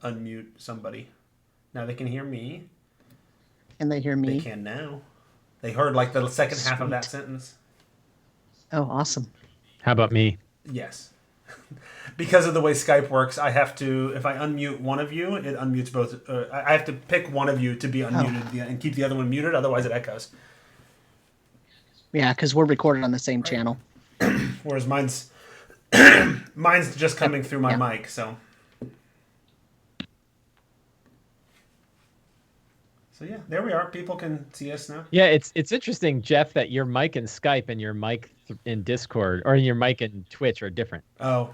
unmute somebody. Now they can hear me. And they hear me. They can now. They heard like the second half of that Sweet. sentence. Oh, awesome. How about me? Yes. Because of the way Skype works, I have to, if I unmute one of you, it unmutes both. I have to pick one of you to be unmuted and keep the other one muted, otherwise it echoes. Yeah, because we're recorded on the same channel. Whereas mine's just coming through my mic, so. So yeah, there we are. People can see us now. Yeah, it's interesting, Jeff, that your mic in Skype and your mic in Discord or your mic in Twitch are different. Oh.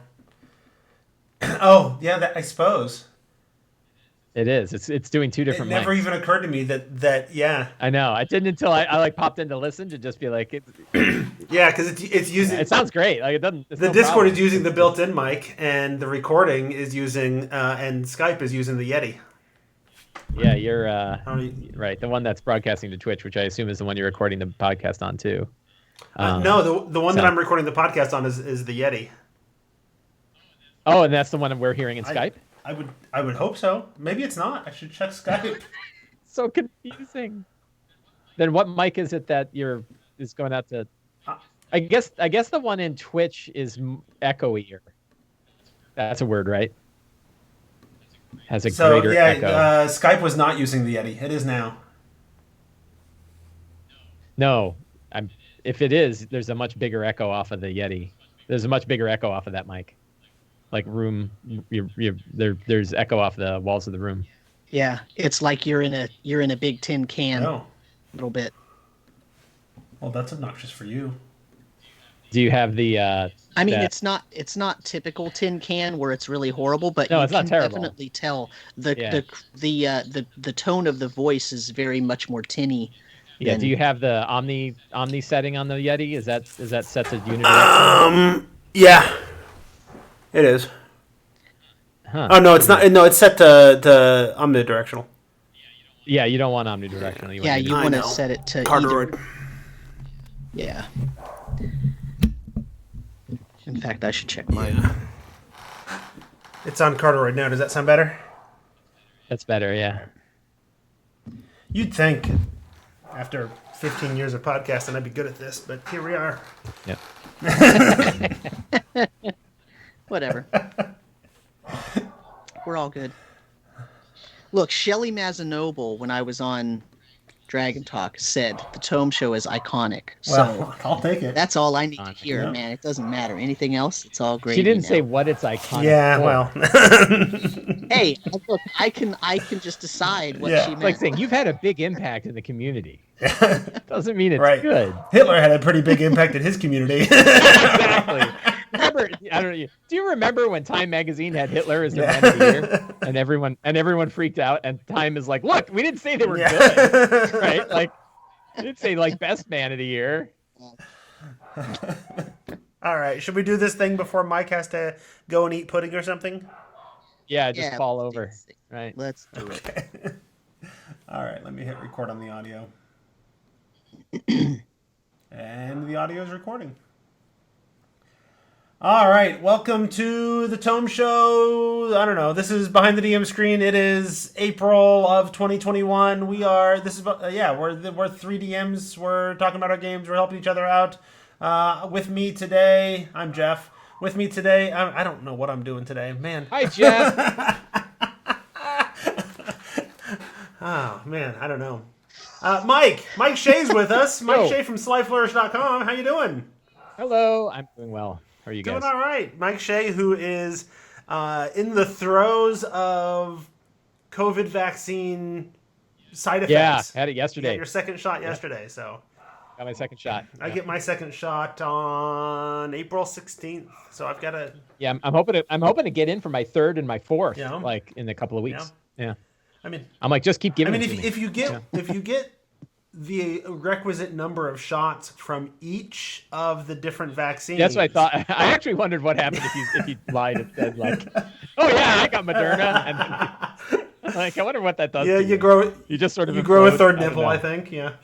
Oh, yeah, I suppose. It is. It's doing two different mics. It never even occurred to me that yeah. I know. I didn't until I like popped in to listen to just be like yeah, because it's using. It sounds great. Like it doesn't. The Discord is using the built-in mic, and the recording is using and Skype is using the Yeti. Yeah, you're right. The one that's broadcasting to Twitch, which I assume is the one you're recording the podcast on too. No, the one that I'm recording the podcast on is the Yeti. Oh, and that's the one we're hearing in Skype? I would hope so. Maybe it's not. I should check Skype. So confusing. Then what mic is it that is going out to? I guess the one in Twitch is echoier. That's a word, right? Has a greater echo. Skype was not using the Yeti. It is now. No, if it is, there's a much bigger echo off of the Yeti. There's a much bigger echo off of that mic. Like room, there's echo off the walls of the room. Yeah, it's like you're in a big tin can. Oh. A little bit. Well, that's obnoxious for you. Do you have the? I mean, it's not typical tin can where it's really horrible, but no, you it's not can terrible. Definitely tell the tone of the voice is very much more tinny. Yeah. Do you have the Omni setting on the Yeti? Is that set to unidirectional? Yeah. It is. Huh. Oh no, it's not. No, it's set to omnidirectional. Yeah, you don't want omnidirectional. You want to set it to Cardioid. Yeah. In fact, I should check mine. Yeah. It's on Cardioid now. Does that sound better? That's better. Yeah. You'd think after 15 years of podcasting, I'd be good at this, but here we are. Yep. Whatever. We're all good. Look, Shelley Mazanoble, when I was on Dragon Talk, said the Tome Show is iconic. Well, I'll take it. That's all I need to hear, man. It doesn't matter. Anything else, it's all great. She didn't say what it's iconic. Yeah, for. well. Hey, look, I can just decide what she meant. It's like saying you've had a big impact in the community. Doesn't mean it's good. Hitler had a pretty big impact in his community. Exactly. Remember, I don't know. Do you remember when Time magazine had Hitler as their man of the year, and everyone freaked out, and Time is like, "Look, we didn't say they were good, right? Like, we didn't say like best man of the year." All right, should we do this thing before Mike has to go and eat pudding or something? Yeah, just fall over. Right. Let's do it. All right, let me hit record on the audio, and the audio is recording. All right, welcome to the Tome Show. I don't know. This is behind the DM screen. It is April of 2021. We're three DMs. We're talking about our games. We're helping each other out. With me today, I'm Jeff. With me today, I don't know what I'm doing today, man. Hi, Jeff. Oh man, I don't know. Mike Shea's with us. Mike Shea from SlyFlourish.com. How you doing? Hello, I'm doing well. How are you guys? Doing all right. Mike Shea, who is in the throes of COVID vaccine side effects. Yeah, had it yesterday. You got your second shot yesterday, so. Got my second shot. I get my second shot on April 16th, so I've got to. Yeah, I'm hoping to get in for my third and my fourth, Yeah. like in a couple of weeks. Yeah. I mean, I'm like, just keep giving. if you get the requisite number of shots from each of the different vaccines. That's what I thought. I actually wondered what happened if you lied and said like, "Oh yeah, I got Moderna," and then, like I wonder what that does. Yeah, to you grow. You just sort of grow a implode. third nipple, I think. Yeah.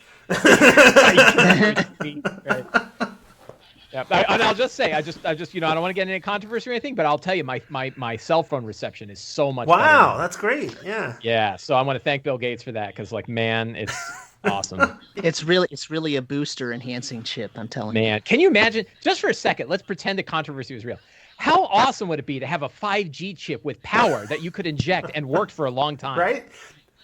Yeah, and I'll just say, I just, I don't want to get into controversy or anything, but I'll tell you, my cell phone reception is so much better Wow, now. that's great. Yeah. Yeah, so I want to thank Bill Gates for that because, like, man, it's awesome. It's really a booster enhancing chip. I'm telling you. Man, can you imagine? Just for a second, let's pretend the controversy was real. How awesome would it be to have a 5G chip with power that you could inject and worked for a long time? Right?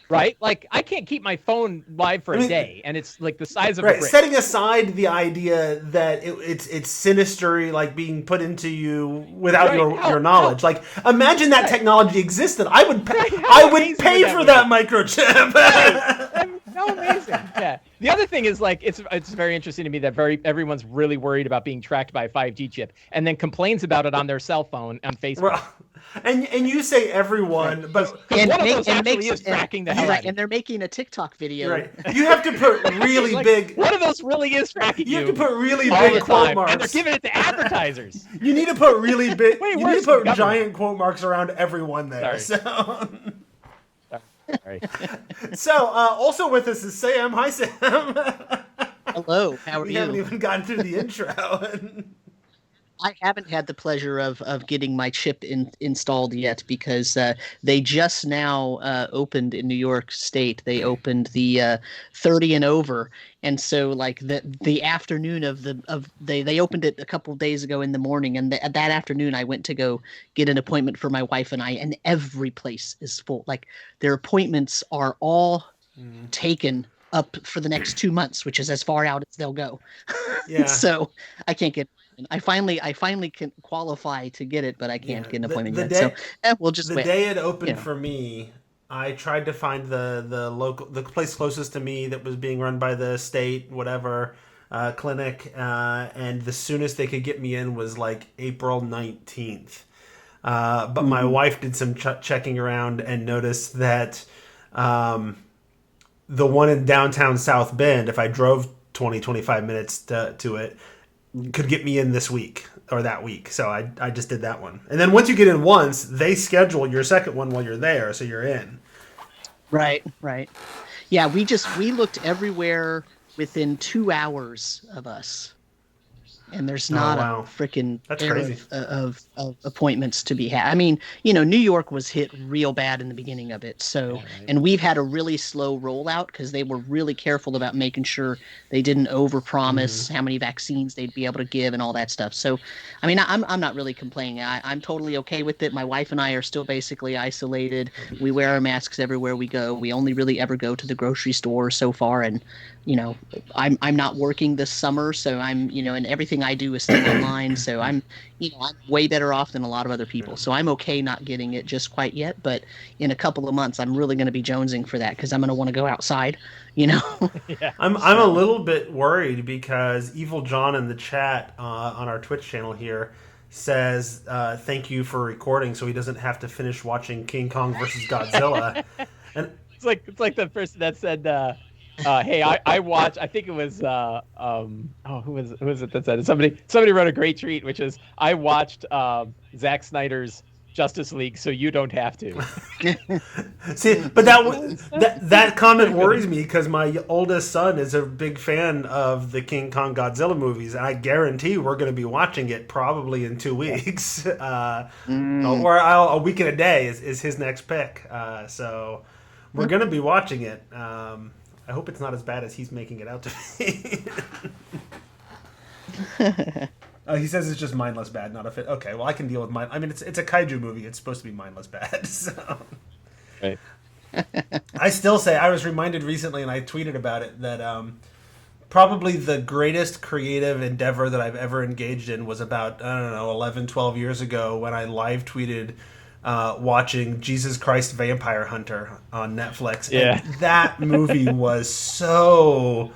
Right? Like, I can't keep my phone live for a day, and it's like the size of a Right. brick. Setting aside the idea that it's sinister, like being put into you without Right. your knowledge. Like, imagine that technology existed. I would Right. I How would amazing pay would for that that microchip. How amazing! Yeah. The other thing is, like, it's very interesting to me that everyone's really worried about being tracked by a 5G chip, and then complains about it on their cell phone on Facebook. Well, and you say everyone, but And one of make- those and actually makes- is tracking the hell Right, out of and they're making a TikTok video. right, you have to put really Like, big. one of those really is tracking You have to put really all big the quote time, and they're marks. giving it to advertisers. You need to put really big. Way You need worse to put than government. giant quote marks around everyone there. Sorry. So. Sorry. So, also with us is Sam. Hi, Sam. Hello, how are We haven't you? even gotten through the intro. I haven't had the pleasure of getting my chip installed yet because they just now opened in New York State. They opened the 30 and over, and so like the afternoon they opened it a couple of days ago in the morning, and that afternoon I went to go get an appointment for my wife and I, and every place is full. Like their appointments are all taken up for the next 2 months, which is as far out as they'll go. Yeah. So I can't get. I finally can qualify to get it, but I can't get an appointment yet. So we'll just the wait. day it opened for me, I tried to find the place closest to me that was being run by the state, whatever, clinic, and the soonest they could get me in was like April 19th. But my wife did some checking around and noticed that the one in downtown South Bend, if I drove 25 minutes to it, could get me in this week or that week. So I just did that one. And then once you get in once, they schedule your second one while you're there, so you're in. Right. Yeah, we looked everywhere within 2 hours of us. And there's not wow. a freaking That's pair crazy. of appointments to be had. I mean, New York was hit real bad in the beginning of it. So, and we've had a really slow rollout because they were really careful about making sure they didn't overpromise how many vaccines they'd be able to give and all that stuff. So, I mean, I'm not really complaining. I'm totally okay with it. My wife and I are still basically isolated. We wear our masks everywhere we go. We only really ever go to the grocery store so far, and I'm not working this summer, so I'm and everything I do is still online, so I'm way better off than a lot of other people. So I'm okay not getting it just quite yet, but in a couple of months I'm really going to be jonesing for that because I'm going to want to go outside. Yeah. I'm a little bit worried because Evil John in the chat on our Twitch channel here says thank you for recording so he doesn't have to finish watching King Kong versus Godzilla. And It's like the person that said, "Hey, I watched." I think it was who was it that said it? Somebody wrote a great tweet, which is, "I watched Zack Snyder's Justice League, so you don't have to." see, but that comment worries me because my oldest son is a big fan of the King Kong Godzilla movies, and I guarantee we're going to be watching it probably in 2 weeks, or a week and a day is his next pick. So we're going to be watching it. I hope it's not as bad as he's making it out to be. He says it's just mindless bad, not a fit. Okay, well I can deal with mine. I mean, it's a kaiju movie. It's supposed to be mindless bad. So. Right. I still say, I was reminded recently, and I tweeted about it, that probably the greatest creative endeavor that I've ever engaged in was about, 11, 12 years ago when I live tweeted watching Jesus Christ Vampire Hunter on Netflix. Yeah. And that movie was so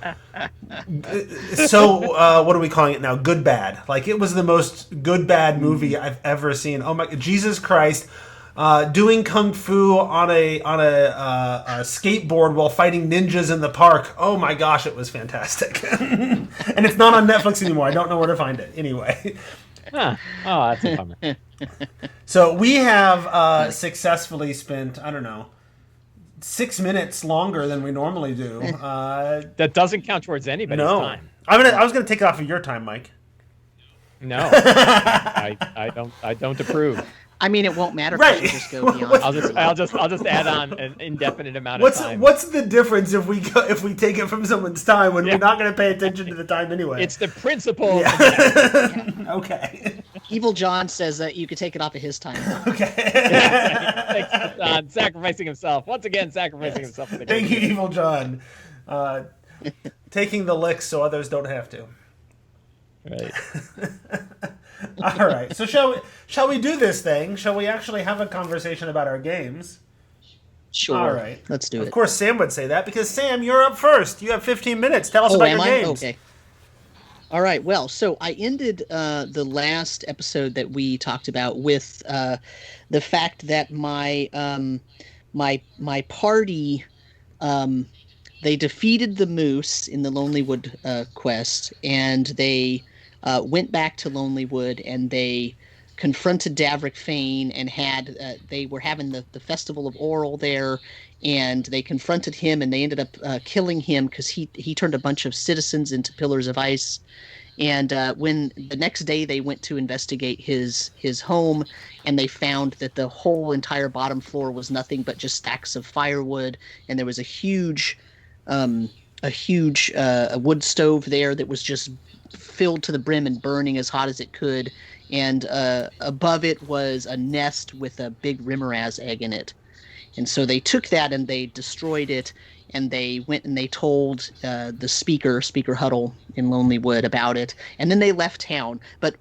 what are we calling it now? Good bad. Like, it was the most good bad movie I've ever seen. Oh my, Jesus Christ. Doing kung fu on a skateboard while fighting ninjas in the park. Oh my gosh, it was fantastic. And it's not on Netflix anymore. I don't know where to find it. Anyway. Huh. Oh, that's a bummer. So we have successfully spent, 6 minutes longer than we normally do. That doesn't count towards anybody's time. I was gonna take it off of your time, Mike. No, I don't approve. I mean, it won't matter Right. because you just go beyond. I'll just add on an indefinite amount What's of time. what's the difference if we take it from someone's time when Yeah. we're not going to pay attention to the time anyway? It's the principle. Yeah. Okay. Evil John says that you could take it off of his time. Okay. Thanks, John, sacrificing himself once again, sacrificing himself. For the Thank you, game. Evil John. Taking the licks so others don't have to. Right. All right. So shall we do this thing? Shall we actually have a conversation about our games? Sure. All right. Let's do it. Of course, Sam would say that because Sam, you're up first. You have 15 minutes. Tell us about am your I? games. Okay. All right. Well, so I ended the last episode that we talked about with the fact that my party they defeated the moose in the Lonelywood quest, and they went back to Lonelywood, and they confronted Davrick Fane, and they were having the Festival of Oral there, and they confronted him, and they ended up killing him because he turned a bunch of citizens into pillars of ice. And when the next day they went to investigate his home, and they found that the whole entire bottom floor was nothing but just stacks of firewood, and there was a huge wood stove there that was just filled to the brim and burning as hot as it could, and above it was a nest with a big Remoraz egg in it. And so they took that and they destroyed it, and they went and they told the Speaker Huddle in Lonelywood about it, and then they left town. But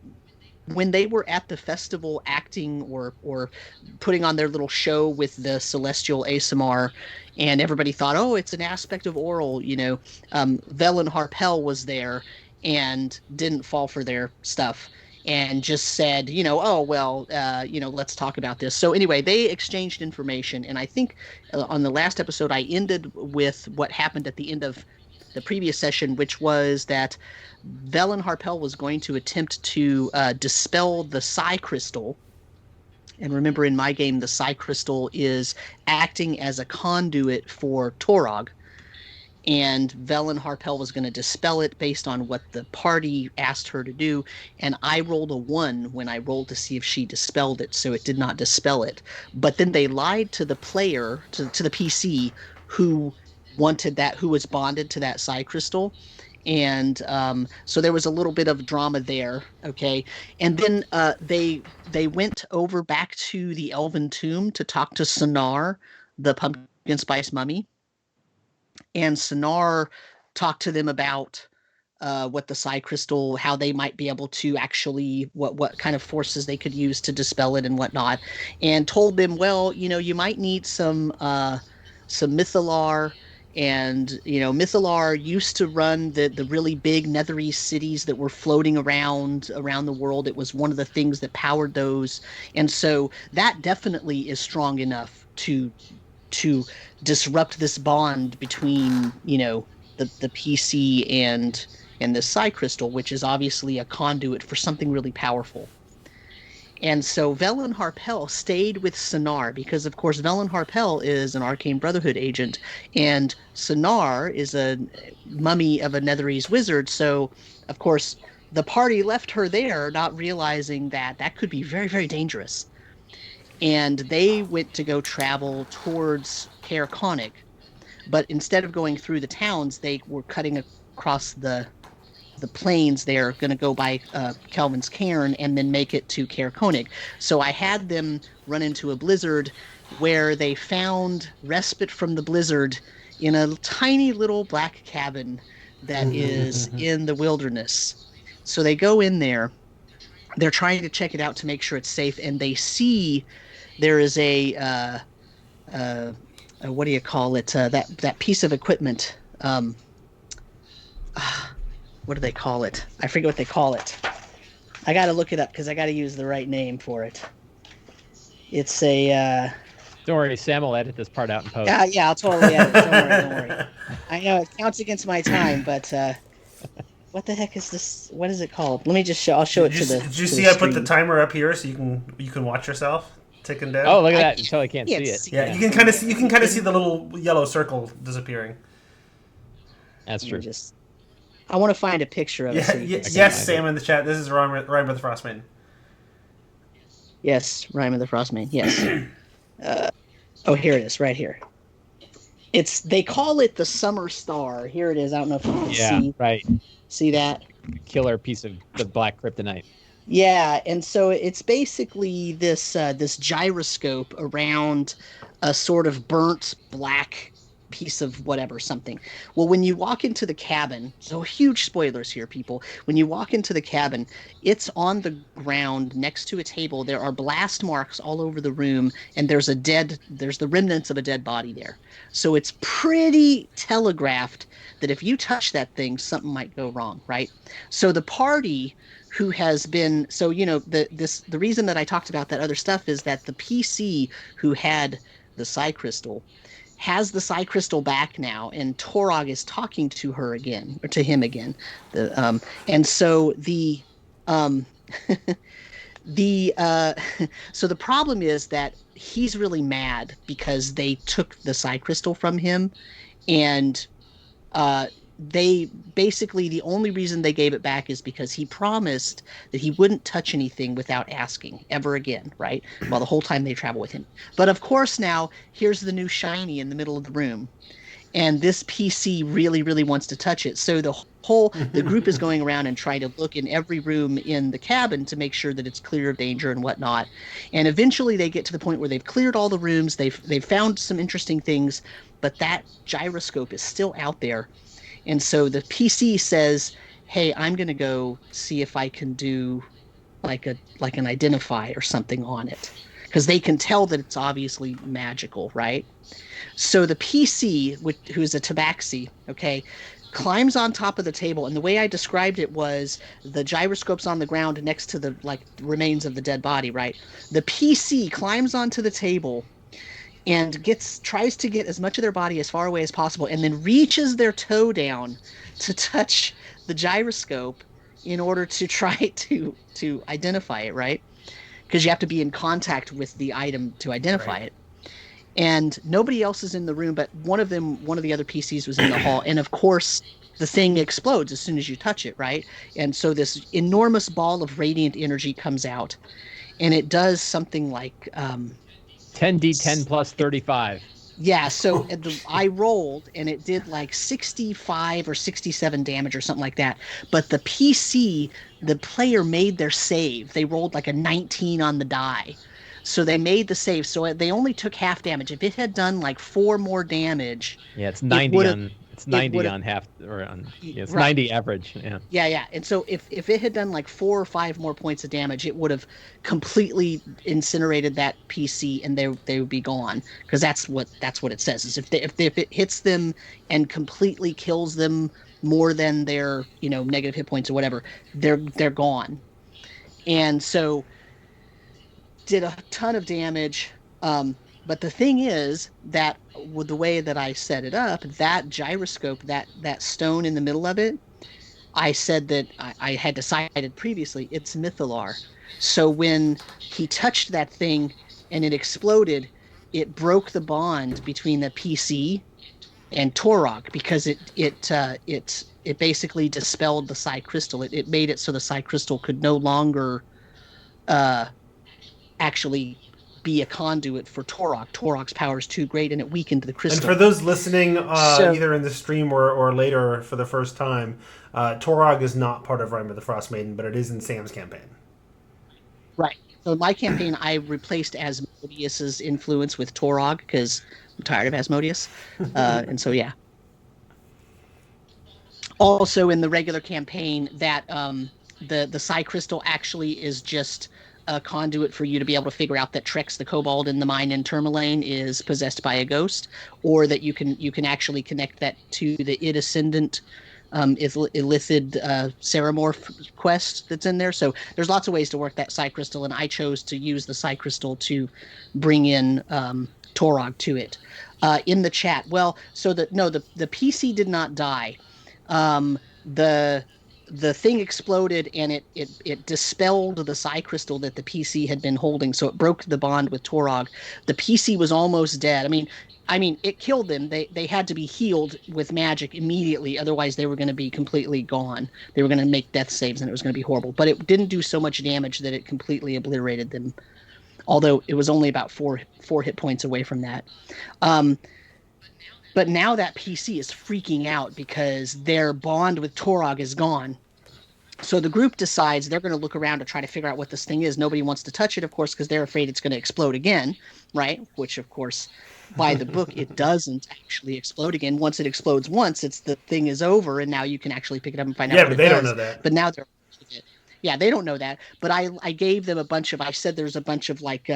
when they were at the festival acting or putting on their little show with the Celestial ASMR, and everybody thought, oh, it's an aspect of Oral, Velen Harpel was there and didn't fall for their stuff and just said, oh, well, let's talk about this. So anyway, they exchanged information, and I think on the last episode I ended with what happened at the end of the previous session, which was that Velen Harpel was going to attempt to dispel the Psi Crystal. And remember, in my game, the Psi Crystal is acting as a conduit for Torog. And Velen Harpel was going to dispel it based on what the party asked her to do. And I rolled a 1 when I rolled to see if she dispelled it, so it did not dispel it. But then they lied to the player, to the PC, who wanted that, who was bonded to that Psi Crystal. And so there was a little bit of drama there, okay? And then they went over back to the Elven Tomb to talk to Sonar, the pumpkin spice mummy. And Sonar talked to them about what the Psi Crystal, how they might be able to actually, what kind of forces they could use to dispel it and whatnot, and told them, well, you might need some Mythalar, and Mythalar used to run the really big Netherese cities that were floating around the world. It was one of the things that powered those, and so that definitely is strong enough to disrupt this bond between the PC and the Psi Crystal, which is obviously a conduit for something really powerful. And so Velen Harpel stayed with Sonar because, of course, Velen Harpel is an Arcane Brotherhood agent, and Sonar is a mummy of a Netherese wizard. So, of course, the party left her there, not realizing that could be very, very dangerous. And they went to go travel towards Caer Conic, but instead of going through the towns, they were cutting across the plains. They're going to go by Kelvin's Cairn and then make it to Caer Conic. So I had them run into a blizzard where they found respite from the blizzard in a tiny little black cabin that is in the wilderness. So they go in there. They're trying to check it out to make sure it's safe, and they see there is a what do you call it? That piece of equipment. What do they call it? I forget what they call it. I got to look it up because I got to use the right name for it. It's a. Don't worry, Sam will edit this part out in post. Yeah, I'll totally edit it. Don't worry. I know it counts against my time, but what the heck is this? What is it called? Let me just show. I'll show it to the. Did you see I put the timer up here so you can watch yourself ticking down? Oh, look at that! You totally can't see it. Yeah, you can kind of see the little yellow circle disappearing. That's true. I want to find a picture of it. So yes, Sam in the chat. This is Rhyme with the Frost Maiden. Yes, Rhyme of the Frost Maiden. Yes. Oh, here it is, right here. They call it the Summer Star. Here it is. I don't know if you can see. Right. See that? Killer piece of the black kryptonite. Yeah, and so it's basically this gyroscope around a sort of burnt black piece of whatever something. Well, when you walk into the cabin, so huge spoilers here, people. When you walk into the cabin, it's on the ground next to a table. There are blast marks all over the room, and there's the remnants of a dead body there. So it's pretty telegraphed that if you touch that thing, something might go wrong, right? So the party who has been the reason that I talked about that other stuff is that the PC who had the psi crystal has the psi crystal back now, and Torog is talking to her again, or to him again. And so the so the problem is that he's really mad because they took the psi crystal from him, and they basically, the only reason they gave it back is because he promised that he wouldn't touch anything without asking ever again, right? Well, the whole time they travel with him. But of course now, here's the new shiny in the middle of the room. And this PC really, really wants to touch it. So the group is going around and trying to look in every room in the cabin to make sure that it's clear of danger and whatnot. And eventually they get to the point where they've cleared all the rooms. They've found some interesting things, but that gyroscope is still out there. And so the PC says, hey, I'm going to go see if I can do like an identify or something on it, because they can tell that it's obviously magical, right? So the PC, who's a tabaxi, okay, climbs on top of the table. And the way I described it was the gyroscope's on the ground next to the remains of the dead body, right? The PC climbs onto the table and tries to get as much of their body as far away as possible, and then reaches their toe down to touch the gyroscope in order to try to identify it, right? Because you have to be in contact with the item to identify it. And nobody else is in the room, but one of the other PCs was in the hall, and of course the thing explodes as soon as you touch it, right? And so this enormous ball of radiant energy comes out, and it does something like 10d10 plus 35. Yeah, so I rolled, and it did like 65 or 67 damage or something like that. But the PC, the player made their save. They rolled like a 19 on the die. So they made the save. So they only took half damage. If it had done like 4 more damage... Yeah, it's 90 on half, or on, yeah, it's right. 90 average. Yeah. And so if it had done like 4 or 5 more points of damage, it would have completely incinerated that PC, and they would be gone, because that's what it says. Is if it hits them and completely kills them more than their negative hit points or whatever, they're gone. And so did a ton of damage. But the thing is that with the way that I set it up, that gyroscope, that stone in the middle of it, I said that I had decided previously it's Mythalar. So when he touched that thing and it exploded, it broke the bond between the PC and Torog, because it basically dispelled the psi crystal. It made it so the psi crystal could no longer actually be a conduit for Torog. Torog's power is too great, and it weakened the crystal. And for those listening, either in the stream or later for the first time, Torog is not part of Rhyme of the Frost Maiden, but it is in Sam's campaign. Right. So in my campaign, I replaced Asmodeus's influence with Torog, because I'm tired of Asmodeus. And so, yeah. Also, in the regular campaign, that the psi crystal actually is just a conduit for you to be able to figure out that Trex, the kobold in the mine in Tourmaline, is possessed by a ghost, or that you can actually connect that to the Id Ascendant Illithid Ceramorph quest that's in there. So there's lots of ways to work that psi crystal, and I chose to use the psi crystal to bring in Torog to it. In the chat, well, so the PC did not die. The the thing exploded and it dispelled the psi crystal that the PC had been holding, so it broke the bond with Torog. The PC was almost dead. I mean, it killed them. They had to be healed with magic immediately, otherwise they were going to be completely gone. They were going to make death saves, and it was going to be horrible. But it didn't do so much damage that it completely obliterated them. Although it was only about four hit points away from that. Um, but now that PC is freaking out because their bond with Torog is gone. So the group decides they're going to look around to try to figure out what this thing is. Nobody wants to touch it, of course, because they're afraid it's going to explode again, right? Which, of course, by the book, it doesn't actually explode again. Once it explodes once, it's the thing is over, and now you can actually pick it up and find out what but it they does. don't know that. But now they're yeah, they don't know that. But I gave them a bunch of, I said there's a bunch of like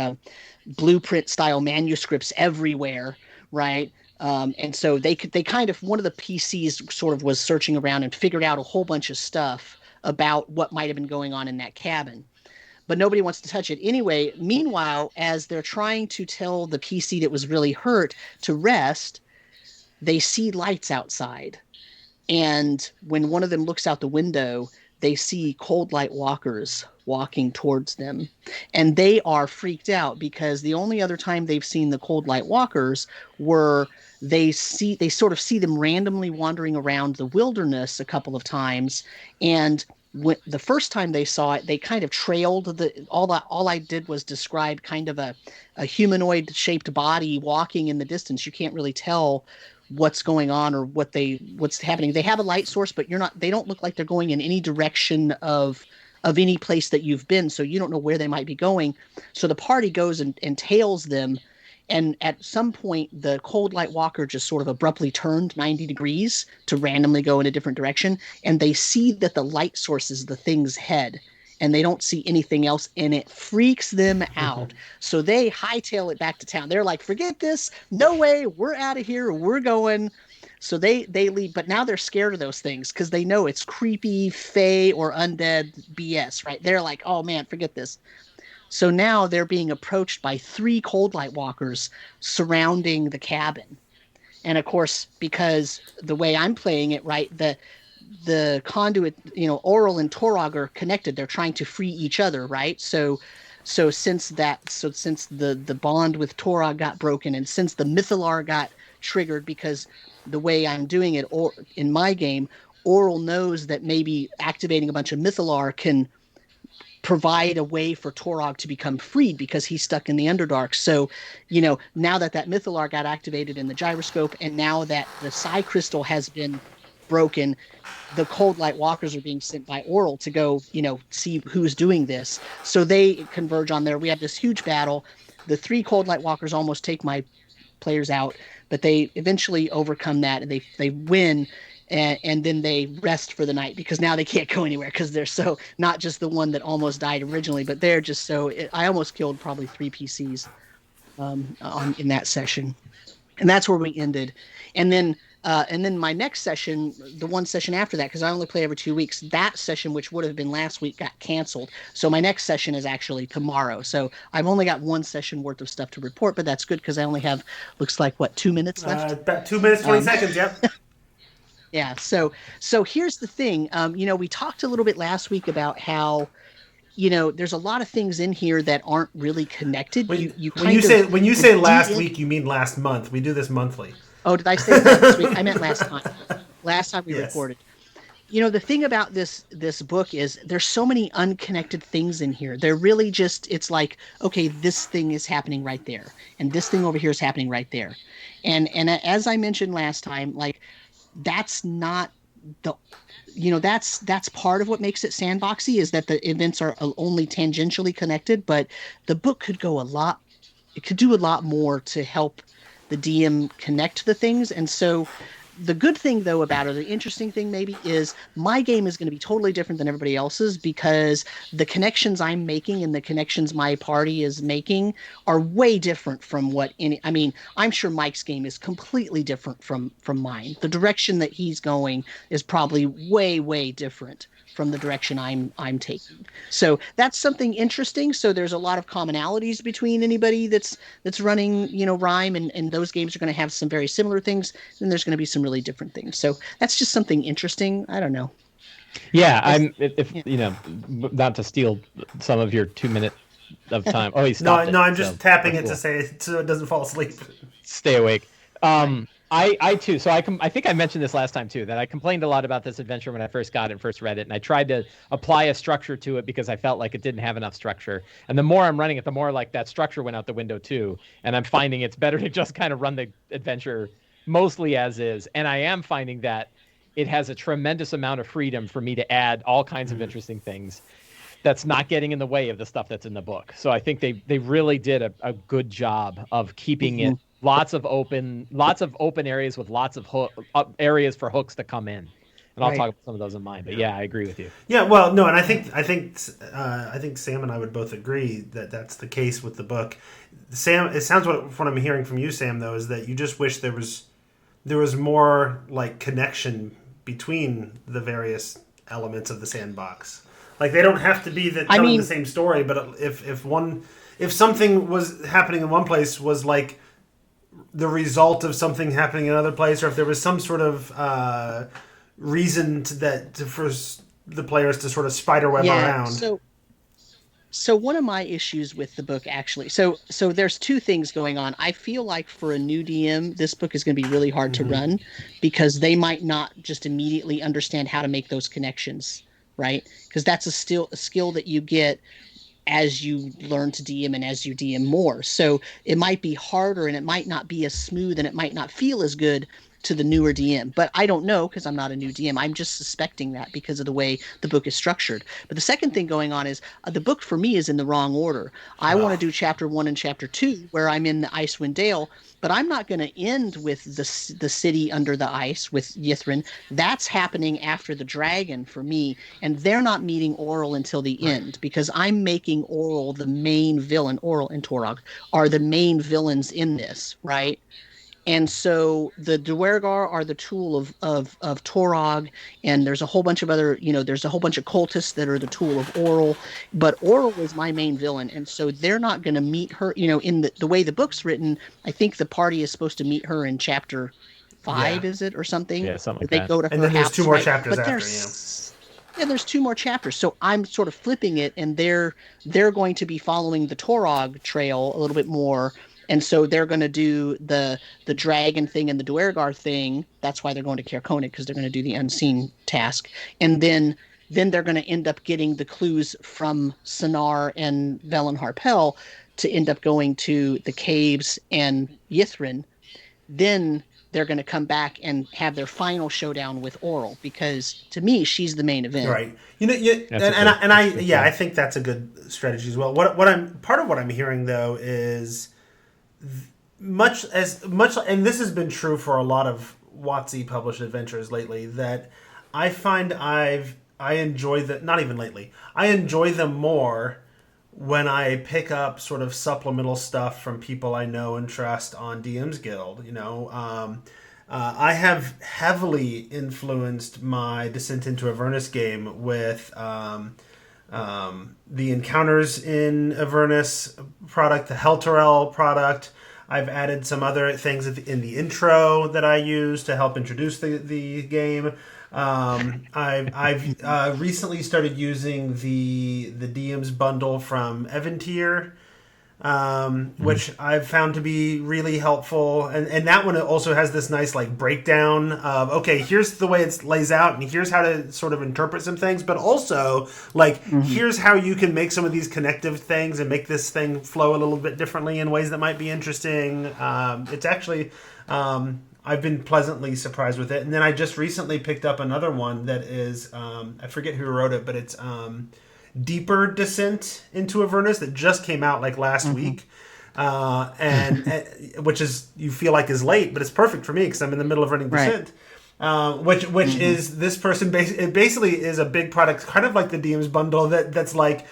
blueprint style manuscripts everywhere, right? And so they kind of, one of the PCs sort of was searching around and figured out a whole bunch of stuff about what might have been going on in that cabin. But nobody wants to touch it. Anyway, meanwhile, as they're trying to tell the PC that was really hurt to rest, they see lights outside. And when one of them looks out the window, they see cold light walkers walking towards them. And they are freaked out because the only other time they've seen the cold light walkers were they sort of see them randomly wandering around the wilderness a couple of times. And the first time they saw it, they kind of trailed all I did was describe kind of a humanoid shaped body walking in the distance. You can't really tell what's going on or what's happening. They have a light source, but they don't look like they're going in any direction of any place that you've been, so you don't know where they might be going. So the party goes and tails them, and at some point the cold light walker just sort of abruptly turned 90 degrees to randomly go in a different direction, and they see that the light source is the thing's head, and they don't see anything else, and it freaks them out. So they hightail it back to town. They're like, forget this, no way, we're out of here, we're going. So they leave, but now they're scared of those things because they know it's creepy, fae, or undead BS, right? They're like, oh man, forget this. So now they're being approached by 3 cold light walkers surrounding the cabin. And of course, because the way I'm playing it, right, the conduit, Oral and Torog are connected. They're trying to free each other, right? So since the bond with Torog got broken, and since the Mythalar got triggered, because the way I'm doing it, or in my game, Oral knows that maybe activating a bunch of Mythalar can provide a way for Torog to become freed because he's stuck in the Underdark. So, now that Mythalar got activated in the gyroscope, and now that the Psi Crystal has been broken, the cold light walkers are being sent by Oral to go, see who's doing this. So they converge on there. We have this huge battle. The 3 cold light walkers almost take my players out, but they eventually overcome that, and they win. And then they rest for the night because now they can't go anywhere because they're so, not just the one that almost died originally, but they're just so, I almost killed probably 3 PCs in that session. And that's where we ended. And then my next session, the one session after that, because I only play every 2 weeks, that session, which would have been last week, got canceled. So my next session is actually tomorrow. So I've only got 1 session worth of stuff to report, but that's good because I only have, looks like, 2 minutes left? About 2 minutes, 20 seconds, yep. Yeah. So here's the thing. We talked a little bit last week about how, there's a lot of things in here that aren't really connected. When you say last week, you mean last month. We do this monthly. Oh, did I say last week? I meant last time. Last time we recorded. The thing about this book is there's so many unconnected things in here. They're really just, it's like, okay, this thing is happening right there, and this thing over here is happening right there. And as I mentioned last time, like, that's not that's part of what makes it sandboxy, is that the events are only tangentially connected, but the book could do a lot more to help the DM connect the things. And so the good thing, though, about it, the interesting thing maybe, is my game is going to be totally different than everybody else's because the connections I'm making and the connections my party is making are way different from I'm sure Mike's game is completely different from mine. The direction that he's going is probably way, way different from the direction I'm taking. So that's something interesting. So there's a lot of commonalities between anybody that's running, Rhyme, and those games are going to have some very similar things. Then there's going to be some really different things. So that's just something interesting. I don't know. Yeah, if Yeah. you know, not to steal some of your 2 minute of time. Oh, he No, stopped it. no, I'm So just tapping we're it to cool. say it so it doesn't fall asleep. Stay awake. Right. I too. So I think I mentioned this last time too, that I complained a lot about this adventure when I first got it and first read it, and I tried to apply a structure to it because I felt like it didn't have enough structure. And the more I'm running it, the more like that structure went out the window too. And I'm finding it's better to just kind of run the adventure mostly as is. And I am finding that it has a tremendous amount of freedom for me to add all kinds of interesting things that's not getting in the way of the stuff that's in the book. So I think they really did a good job of keeping it lots of open areas with lots of areas for hooks to come in. And I'll Right. talk about some of those in mine. But yeah, I agree with you. Yeah, well, no, and I think Sam and I would both agree that that's the case with the book. Sam, it sounds what I'm hearing from you, Sam, though, is that you just wish there was more like connection between the various elements of the sandbox. Like they don't have to be telling the same story, but if something was happening in one place was like the result of something happening in another place, or if there was some sort of reason for the players to sort of spiderweb around. So one of my issues with the book actually, so there's two things going on. I feel like for a new DM, this book is going to be really hard to run because they might not just immediately understand how to make those connections, right? Because that's a skill that you get as you learn to DM and as you DM more. So it might be harder and it might not be as smooth and it might not feel as good to the newer DM. But I don't know because I'm not a new DM. I'm just suspecting that because of the way the book is structured. But the second thing going on is the book for me is in the wrong order. I want to do chapter 1 and chapter 2 where I'm in the Icewind Dale, but I'm not going to end with the city under the ice with Yithrin. That's happening after the dragon for me, and they're not meeting Oral until the end because I'm making Oral the main villain. Oral and Torog are the main villains in this, right? And so the Duergar are the tool of Torog, and there's a whole bunch of other, there's a whole bunch of cultists that are the tool of Oral, but Oral is my main villain, and so they're not going to meet her, in the way the book's written. I think the party is supposed to meet her in chapter 5, is it, or something? Yeah, something like they that. go to and her then there's house, 2 more right? chapters But after, yeah, there's 2 more chapters. So I'm sort of flipping it, and they're going to be following the Torog trail a little bit more. And so they're going to do the dragon thing and the Duergar thing. That's why they're going to Caer Konig, because they're going to do the unseen task. And then they're going to end up getting the clues from Sonar and Velen Harpel to end up going to the caves and Yithrin. Then they're going to come back and have their final showdown with Oral, because to me she's the main event. Right. I think that's a good strategy as well. What I'm part of what I'm hearing though is much, and this has been true for a lot of WotC published adventures lately, that I find I enjoy not even lately. I enjoy them more when I pick up sort of supplemental stuff from people I know and trust on DM's Guild. I have heavily influenced my Descent into Avernus game with the Encounters in Avernus product, the Helterel product. I've added some other things in the intro that I use to help introduce the game. I've recently started using the DM's bundle from Evantier, which I've found to be really helpful. And that one also has this nice like breakdown of, okay, here's the way it lays out and here's how to sort of interpret some things, but also like here's how you can make some of these connective things and make this thing flow a little bit differently in ways that might be interesting. It's actually I've been pleasantly surprised with it. And then I just recently picked up another one that is I forget who wrote it, but it's Deeper Descent into Avernus that just came out like last week, and which is, you feel like is late, but it's perfect for me because I'm in the middle of running Descent. Which is this person it basically is a big product, kind of like the DM's bundle that's like,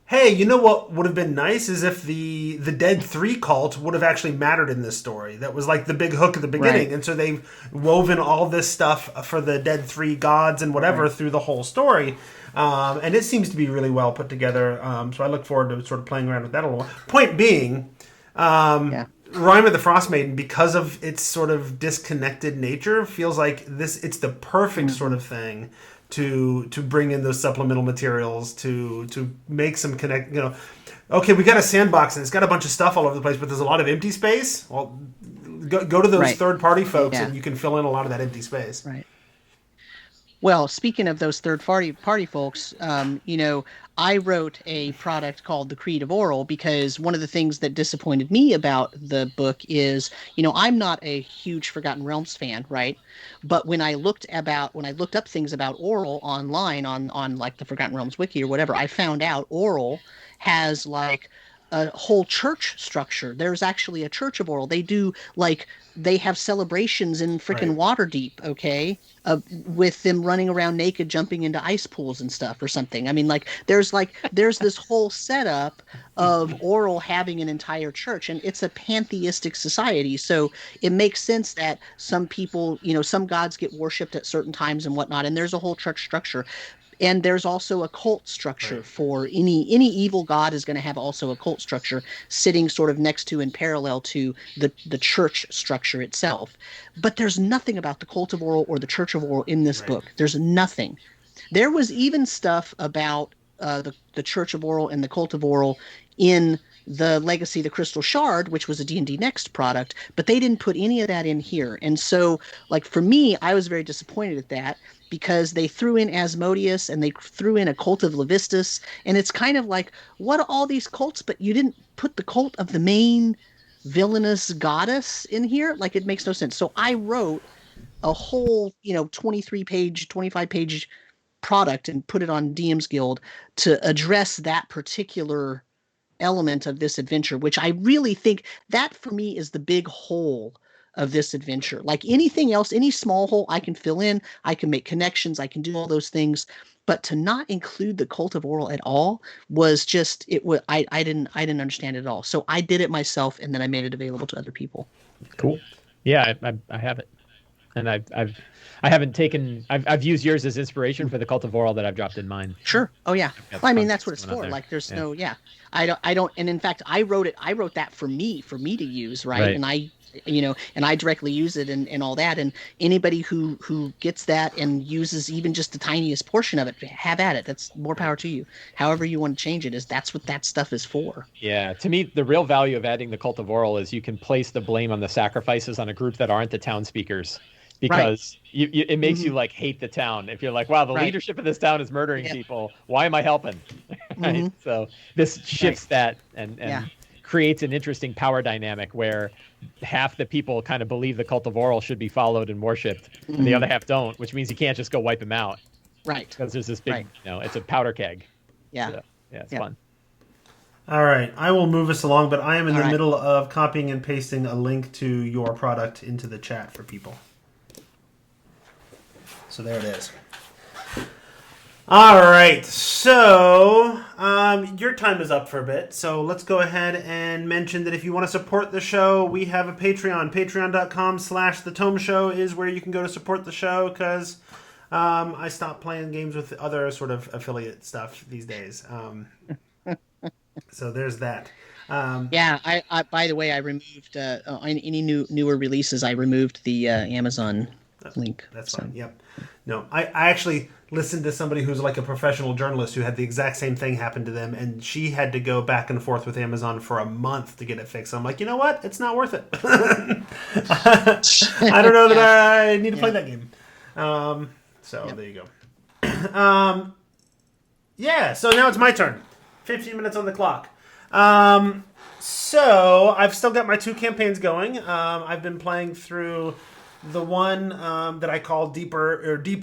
hey, you know what would have been nice is if the Dead 3 cult would have actually mattered in this story. That was like the big hook at the beginning. Right. And so they've woven all this stuff for the Dead 3 gods and whatever through the whole story. And it seems to be really well put together. So I look forward to sort of playing around with that a little. Point being, Rime of the Frost Maiden, because of its sort of disconnected nature, feels like it's the perfect sort of thing to bring in those supplemental materials to make some connect. Okay, we got a sandbox and it's got a bunch of stuff all over the place, but there's a lot of empty space. Well, go to those third party folks and you can fill in a lot of that empty space. Right. Well, speaking of those third party folks, I wrote a product called The Creed of Oral because one of the things that disappointed me about the book is, I'm not a huge Forgotten Realms fan, right? But when I looked up things about Oral online on like the Forgotten Realms wiki or whatever, I found out Oral has like a whole church structure. There's actually a church of Oral. They have celebrations in freaking Waterdeep, okay? With them running around naked, jumping into ice pools and stuff or something. I mean, there's this whole setup of Oral having an entire church, and it's a pantheistic society. So it makes sense that some people, some gods get worshipped at certain times and whatnot, and there's a whole church structure. And there's also a cult structure for any evil god is going to have also a cult structure sitting sort of next to and parallel to the church structure itself. But there's nothing about the Cult of Oral or the Church of Oral in this book. There's nothing. There was even stuff about the Church of Oral and the Cult of Oral in the Legacy of the Crystal Shard, which was a D&D Next product, but they didn't put any of that in here. And so, for me, I was very disappointed at that because they threw in Asmodeus and they threw in a Cult of Levistus, and it's kind of like, what are all these cults, but you didn't put the cult of the main villainous goddess in here? It makes no sense. So I wrote a whole, 23-page, 25-page product and put it on DM's Guild to address that particular element of this adventure, which I really think that for me is the big hole of this adventure. Like anything else, any small hole I can fill in, I can make connections, I can do all those things, but to not include the Cult of Oral at all was just I didn't understand it at all. So I did it myself and then I made it available to other people. Cool. Yeah, I have it. And I've used yours as inspiration for the Cult of Oral that I've dropped in mine. Sure. Oh yeah. Well, I mean, that's what it's for. There's no, I don't, and in fact, I wrote that for me to use. Right. And I directly use it and all that. And anybody who gets that and uses even just the tiniest portion of it, have at it. That's more power to you. However you want to change it that's what that stuff is for. Yeah. To me, the real value of adding the Cult of Oral is you can place the blame on the sacrifices on a group that aren't the town speakers. Because it makes you hate the town. If you're like, wow, the leadership of this town is murdering people. Why am I helping? Right? So this shifts that and creates an interesting power dynamic where half the people kind of believe the Cult of Oral should be followed and worshipped, and the other half don't, which means you can't just go wipe them out. Right. Because there's this big, it's a powder keg. Yeah. So, it's fun. All right, I will move us along, but I am in the middle of copying and pasting a link to your product into the chat for people. So there it is. All right, so your time is up for a bit. So let's go ahead and mention that if you want to support the show, we have a Patreon. Patreon.com/The Tome Show is where you can go to support the show because I stopped playing games with other sort of affiliate stuff these days. So there's that. I by the way, I removed any newer releases. I removed the Amazon link. That's fine. Yep. No, I actually listened to somebody who's like a professional journalist who had the exact same thing happen to them, and she had to go back and forth with Amazon for a month to get it fixed. I'm like, you know what? It's not worth it. I don't know that I need to play that game. There you go. So now it's my turn. 15 minutes on the clock. So I've still got my 2 campaigns going. I've been playing through the one that I call Deep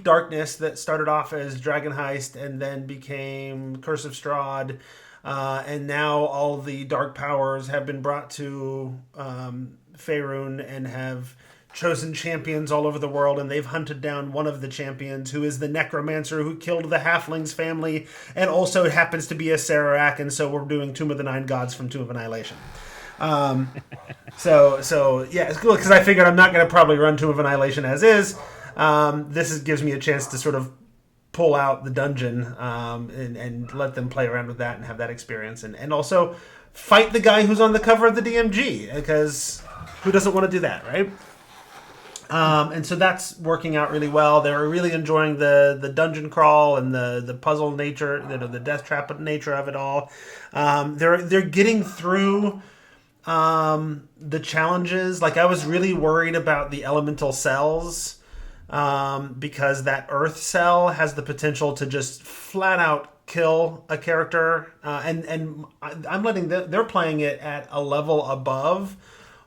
Darkness that started off as Dragon Heist and then became Curse of Strahd. And now all the dark powers have been brought to Faerun and have chosen champions all over the world, and they've hunted down one of the champions, who is the necromancer who killed the Halfling's family and also happens to be a Sararak, and so we're doing Tomb of the Nine Gods from Tomb of Annihilation. So it's cool because I figured I'm not going to probably run Tomb of Annihilation as is. Gives me a chance to sort of pull out the dungeon and let them play around with that and have that experience, and also fight the guy who's on the cover of the DMG, because who doesn't want to do that, right? And so that's working out really well. They were really enjoying the dungeon crawl and the puzzle nature, the death trap nature of it all. They're getting through the challenges. Like, I was really worried about the elemental cells, because that earth cell has the potential to just flat out kill a character. And I'm letting they're playing it at a level above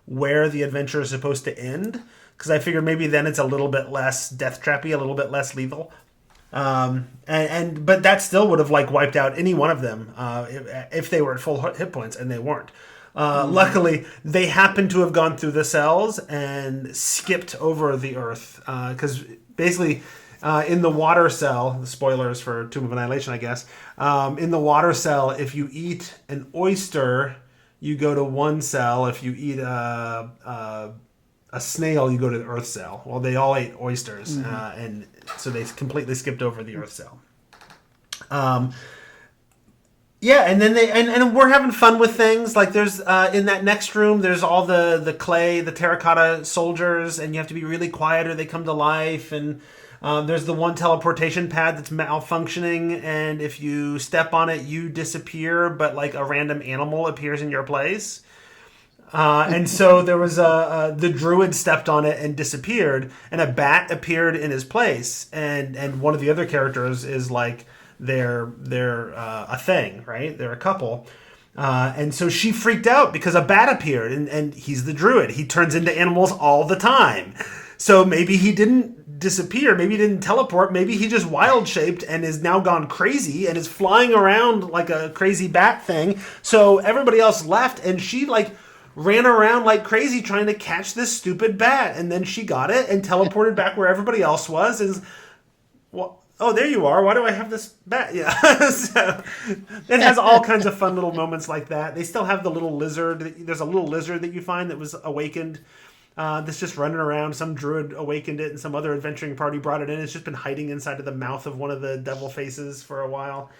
where the adventure is supposed to end, because I figured maybe then it's a little bit less death trappy, a little bit less lethal. But that still would have like wiped out any one of them if they were at full hit points, and they weren't. Luckily, they happened to have gone through the cells and skipped over the earth, because basically in the water cell, the spoilers for Tomb of Annihilation, I guess, in the water cell, if you eat an oyster, you go to one cell. If you eat a snail, you go to the earth cell. Well, they all ate oysters, and so they completely skipped over the earth cell. Yeah, and then and we're having fun with things. Like, there's in that next room, there's all the clay, the terracotta soldiers, and you have to be really quiet or they come to life. And there's the one teleportation pad that's malfunctioning, and if you step on it, you disappear, but like a random animal appears in your place. And so there was the druid stepped on it and disappeared, and a bat appeared in his place, and one of the other characters is like they're a thing, right? They're a couple. And so she freaked out because a bat appeared, and he's the druid. He turns into animals all the time. So maybe he didn't disappear. Maybe he didn't teleport. Maybe he just wild shaped and is now gone crazy and is flying around like a crazy bat thing. So everybody else left, and she like ran around like crazy trying to catch this stupid bat. And then she got it and teleported back where everybody else was. And well, oh, there you are. Why do I have this bat? Yeah. So it has all kinds of fun little moments like that. They still have the little lizard. There's a little lizard that you find that was awakened. That's just running around. Some druid awakened it, and some other adventuring party brought it in. It's just been hiding inside of the mouth of one of the devil faces for a while.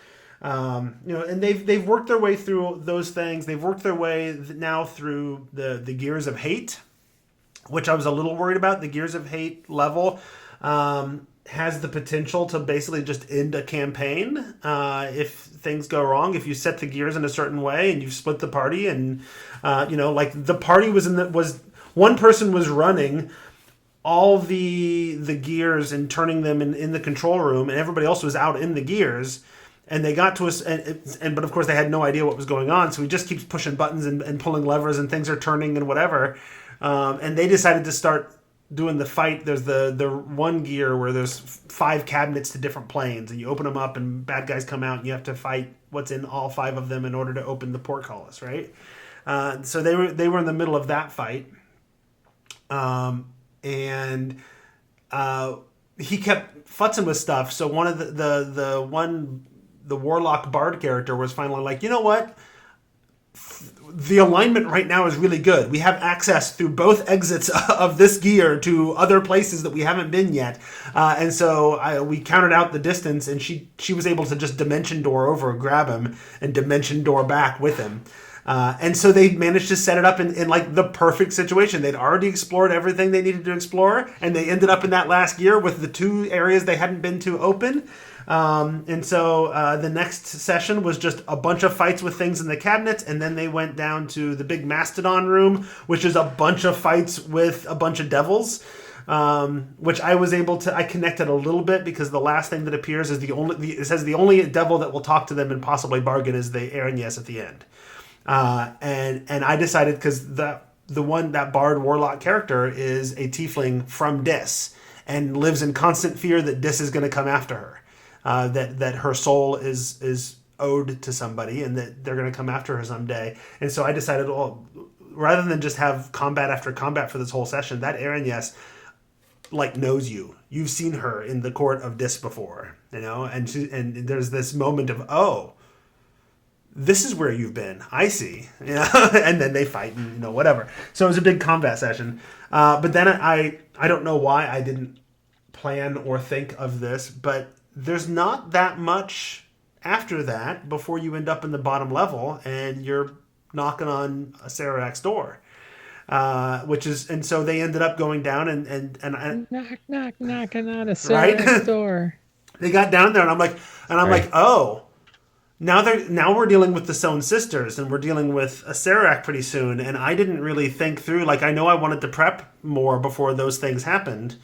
And they've worked their way through those things. They've worked their way now through the Gears of Hate, which I was a little worried about. The Gears of Hate level has the potential to basically just end a campaign if things go wrong. If you set the gears in a certain way and you split the party, and like the party was one person was running all the gears and turning them in the control room, and everybody else was out in the gears. And they got to us, but of course they had no idea what was going on. So he just keeps pushing buttons and pulling levers, and things are turning and whatever. And they decided to start doing the fight. There's the one gear where there's 5 cabinets to different planes, and you open them up, and bad guys come out, and you have to fight what's in all 5 of them in order to open the portcullis, right? So they were in the middle of that fight, and he kept futzing with stuff. So one of the warlock bard character was finally like, you know what? The alignment right now is really good. We have access through both exits of this gear to other places that we haven't been yet. And so we counted out the distance, and she was able to just dimension door over, grab him, and dimension door back with him. And so they managed to set it up in like the perfect situation. They'd already explored everything they needed to explore, and they ended up in that last gear with the 2 areas they hadn't been to open. And so the next session was just a bunch of fights with things in the cabinets, and then they went down to the big mastodon room, which is a bunch of fights with a bunch of devils, which I connected a little bit, because the last thing that appears is it says the only devil that will talk to them and possibly bargain is the Aranyes at the end. And I decided, because that bard warlock character is a tiefling from Dis and lives in constant fear that Dis is going to come after her. That her soul is owed to somebody, and that they're going to come after her someday. And so I decided, well, rather than just have combat after combat for this whole session, that Aranyes like knows you. You've seen her in the court of Dis before, and there's this moment of, oh, this is where you've been. I see. And then they fight and whatever. So it was a big combat session. But then I don't know why I didn't plan or think of this, but there's not that much after that before you end up in the bottom level, and you're knocking on Sarak's door. And so they ended up going down and knocking on a right? Sarak's door. They got down there, and I'm like, oh, now we're dealing with the Sohn sisters, and we're dealing with a Sarak pretty soon. And I didn't really think through. Like, I know I wanted to prep more before those things happened.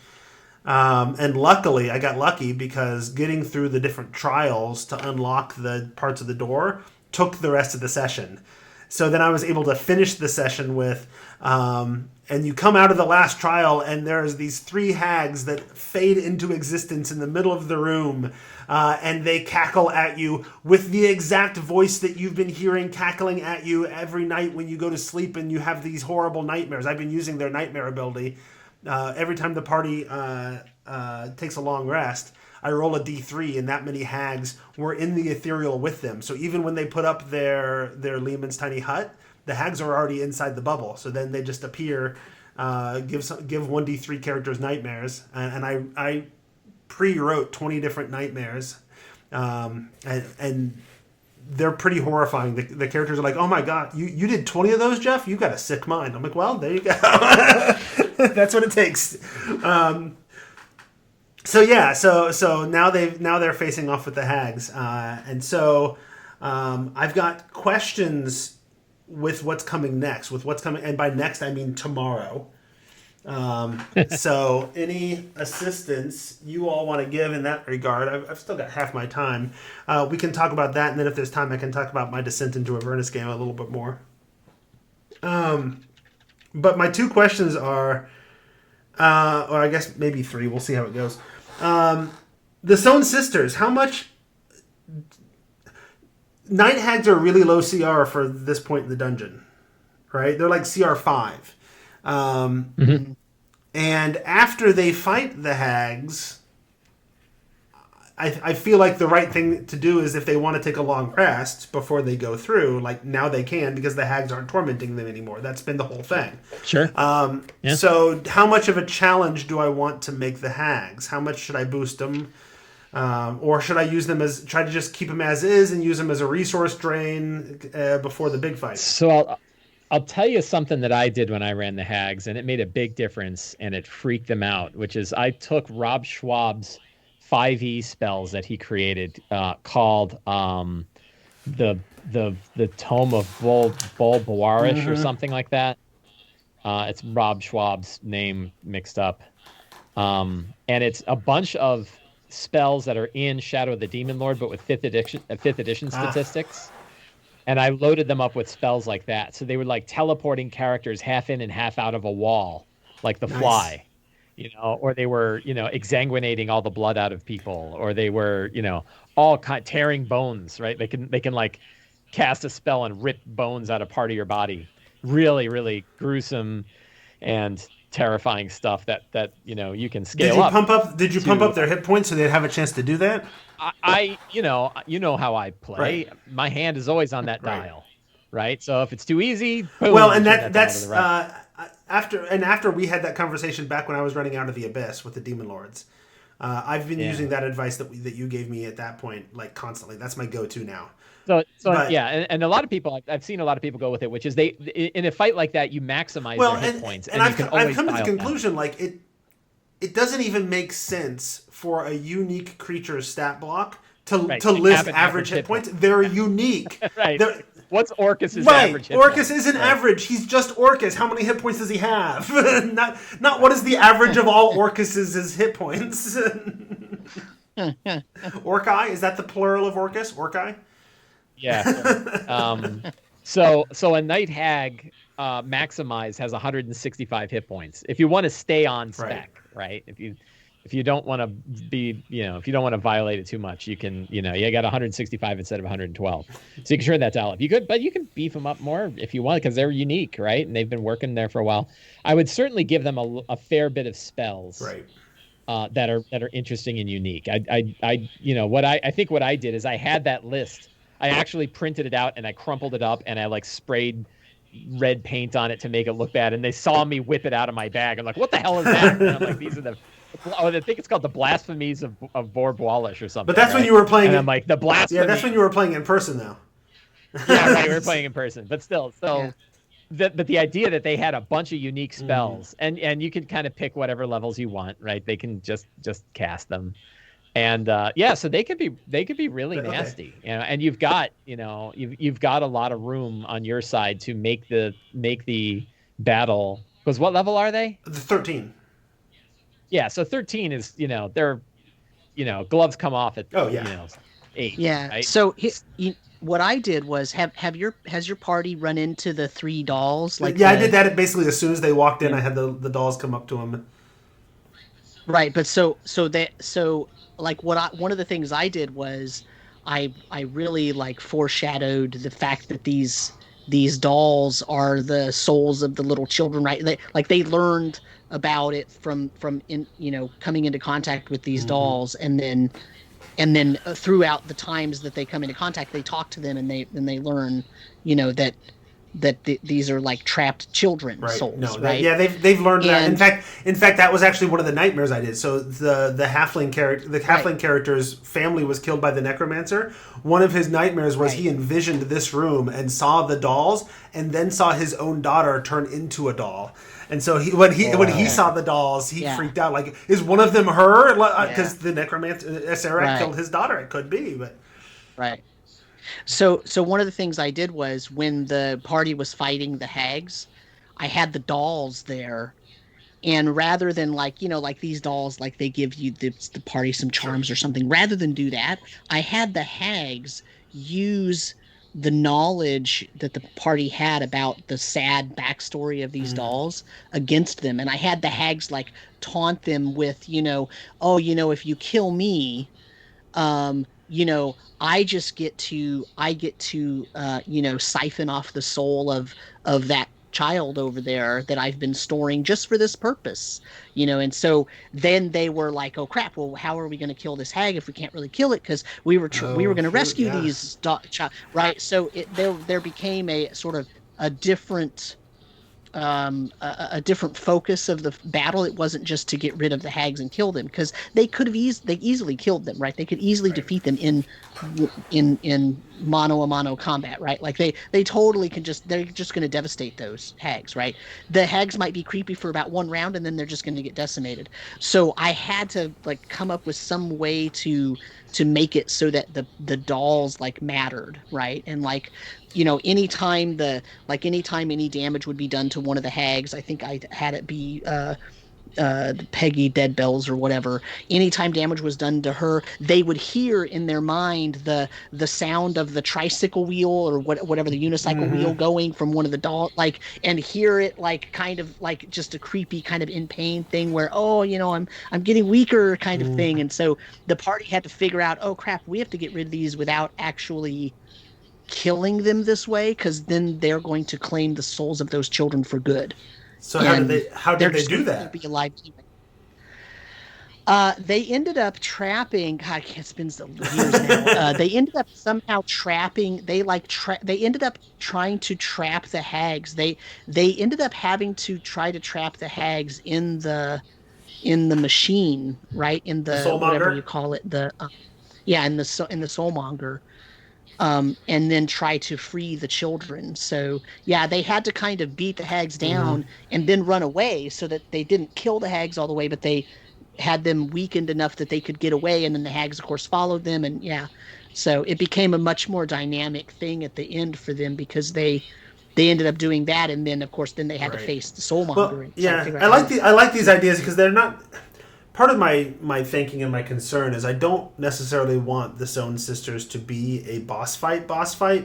And luckily, I got lucky because getting through the different trials to unlock the parts of the door took the rest of the session. So then I was able to finish the session with, and you come out of the last trial, and there's these 3 hags that fade into existence in the middle of the room, and they cackle at you with the exact voice that you've been hearing cackling at you every night when you go to sleep and you have these horrible nightmares. I've been using their nightmare ability. Every time the party takes a long rest, I roll a d3, and that many hags were in the ethereal with them. So even when they put up their Lehman's tiny hut, the hags are already inside the bubble. So then they just appear, give 1d3 characters nightmares, and I pre-wrote 20 different nightmares, and they're pretty horrifying. The characters are like, "Oh my god, you did 20 of those, Jeff? You got a sick mind." I'm like, "Well, there you go." That's what it takes. So now they're facing off with the hags, and so I've got questions with what's coming next. With what's coming, and by next I mean tomorrow. So any assistance you all want to give in that regard, I've still got half my time. We can talk about that, and then if there's time, I can talk about my descent into Avernus game a little bit more. But my 2 questions are, or I guess maybe 3. We'll see how it goes. The Sohn sisters, how much... Night hags are really low CR for this point in the dungeon, right? They're like CR 5. And after they fight the hags, I feel like the right thing to do is if they want to take a long rest before they go through, like now they can because the hags aren't tormenting them anymore. That's been the whole thing. Sure. Yeah. So how much of a challenge do I want to make the hags? How much should I boost them? Or should I use them try to just keep them as is and use them as a resource drain before the big fight? So I'll tell you something that I did when I ran the hags, and it made a big difference, and it freaked them out, which is I took Rob Schwab's 5e spells that he created called the Tome of Bulbawarish or something like that. It's Rob Schwab's name mixed up. And it's a bunch of spells that are in Shadow of the Demon Lord, but with 5th edition statistics. And I loaded them up with spells like that. So they were like teleporting characters half in and half out of a wall, like the Fly, or they were, exsanguinating all the blood out of people, or they were, all tearing bones, right? They can like cast a spell and rip bones out of part of your body. Really, really gruesome and terrifying stuff that you can scale up. Did you pump up their hit points so they'd have a chance to do that? I how I play. Right. My hand is always on that dial, right? So if it's too easy, boom, well, and that's after we had that conversation back when I was running Out of the Abyss with the Demon Lords. I've been using that advice that you gave me at that point, like constantly. That's my go-to now. And a lot of people, I've seen a lot of people go with it, which is they in a fight like that, you maximize their hit points, and I've come to the conclusion like it doesn't even make sense for a unique creature's stat block to list average hit points. They're unique. Right. What's Orcus's average hit Orcus isn't average. He's just Orcus. How many hit points does he have? not what is the average of all Orcuses' hit points. Orcai? Is that the plural of Orcus? Orcai? Yeah. So a Night Hag maximize has 165 hit points. If you want to stay on spec, right? If you don't want to be, if you don't want to violate it too much, you can, you got 165 instead of 112. So you can turn that dial up. You could, but you can beef them up more if you want because they're unique, right? And they've been working there for a while. I would certainly give them a fair bit of spells, right? That are interesting and unique. I think what I did is I had that list. I actually printed it out and I crumpled it up and I sprayed red paint on it to make it look bad. And they saw me whip it out of my bag. I'm like, what the hell is that? And I'm like, these are I think it's called the Blasphemies of Bor Boalish or something. But that's when you were playing. And I'm like, the Blasphemy. Yeah, that's when you were playing in person, though. Yeah, right. We're playing in person, but still, so. Yeah. But the idea that they had a bunch of unique spells, and you can kind of pick whatever levels you want, right? They can just cast them, and yeah, so they could be really nasty, you know. And you've got you've got a lot of room on your side to make the battle. Because what level are they? The 13. Yeah, so 13 is they're gloves come off at 8. Yeah. Right? So what I did was has your party run into the 3 dolls? I did that basically as soon as they walked in. I had the dolls come up to them. Right, but like one of the things I did was I really like foreshadowed the fact that these dolls are the souls of the little children, right? They learned about it from coming into contact with these dolls, and then throughout the times that they come into contact, they talk to them, and they learn, these are like trapped children souls, right? They've learned that. In fact, that was actually one of the nightmares I did. So the halfling character's family was killed by the necromancer. One of his nightmares was he envisioned this room and saw the dolls, and then saw his own daughter turn into a doll. And so when he saw the dolls, he freaked out. Like, is one of them her? Because the necromancer Serac killed his daughter. It could be, but right. So one of the things I did was when the party was fighting the hags, I had the dolls there, and rather than like these dolls, like they give you the party some charms or something, rather than do that, I had the hags use the knowledge that the party had about the sad backstory of these dolls against them, and I had the hags like taunt them with if you kill me, I get to siphon off the soul of that child over there that I've been storing just for this purpose, and so then they were like, oh crap, well, how are we going to kill this hag if we can't really kill it, because we were going to rescue these right? So there became a sort of a different focus of the battle. It wasn't just to get rid of the hags and kill them, because they could have easily killed them, right? They could easily defeat them in mano a mano combat, right? Like they totally can they're just going to devastate those hags, right? The hags might be creepy for about 1 round, and then they're just going to get decimated. So I had to like come up with some way to make it so that the dolls like mattered, right? And like anytime any damage would be done to one of the hags, I think I had it be Peggy Dead Bells or whatever. Anytime damage was done to her, they would hear in their mind the sound of the tricycle wheel or whatever, the unicycle wheel going from one of the dolls, like, and hear it like kind of like just a creepy kind of in pain thing where I'm getting weaker kind of thing. And so the party had to figure out, oh crap, we have to get rid of these without actually killing them this way, because then they're going to claim the souls of those children for good. So how did they do that? Be alive anyway. They ended up trapping. God, it's been so years now. They ended up somehow trapping. They ended up trying to trap the hags. They ended up having to try to trap the hags in the machine, right? In the whatever you call it. In the soulmonger. And then try to free the children. So yeah, they had to kind of beat the hags down and then run away, so that they didn't kill the hags all the way, but they had them weakened enough that they could get away, and then the hags of course followed them, and so it became a much more dynamic thing at the end for them, because they ended up doing that, and then of course they had to face the soulmonger. I like these ideas, because they're not. Part of my thinking and my concern is I don't necessarily want the Stone Sisters to be a boss fight,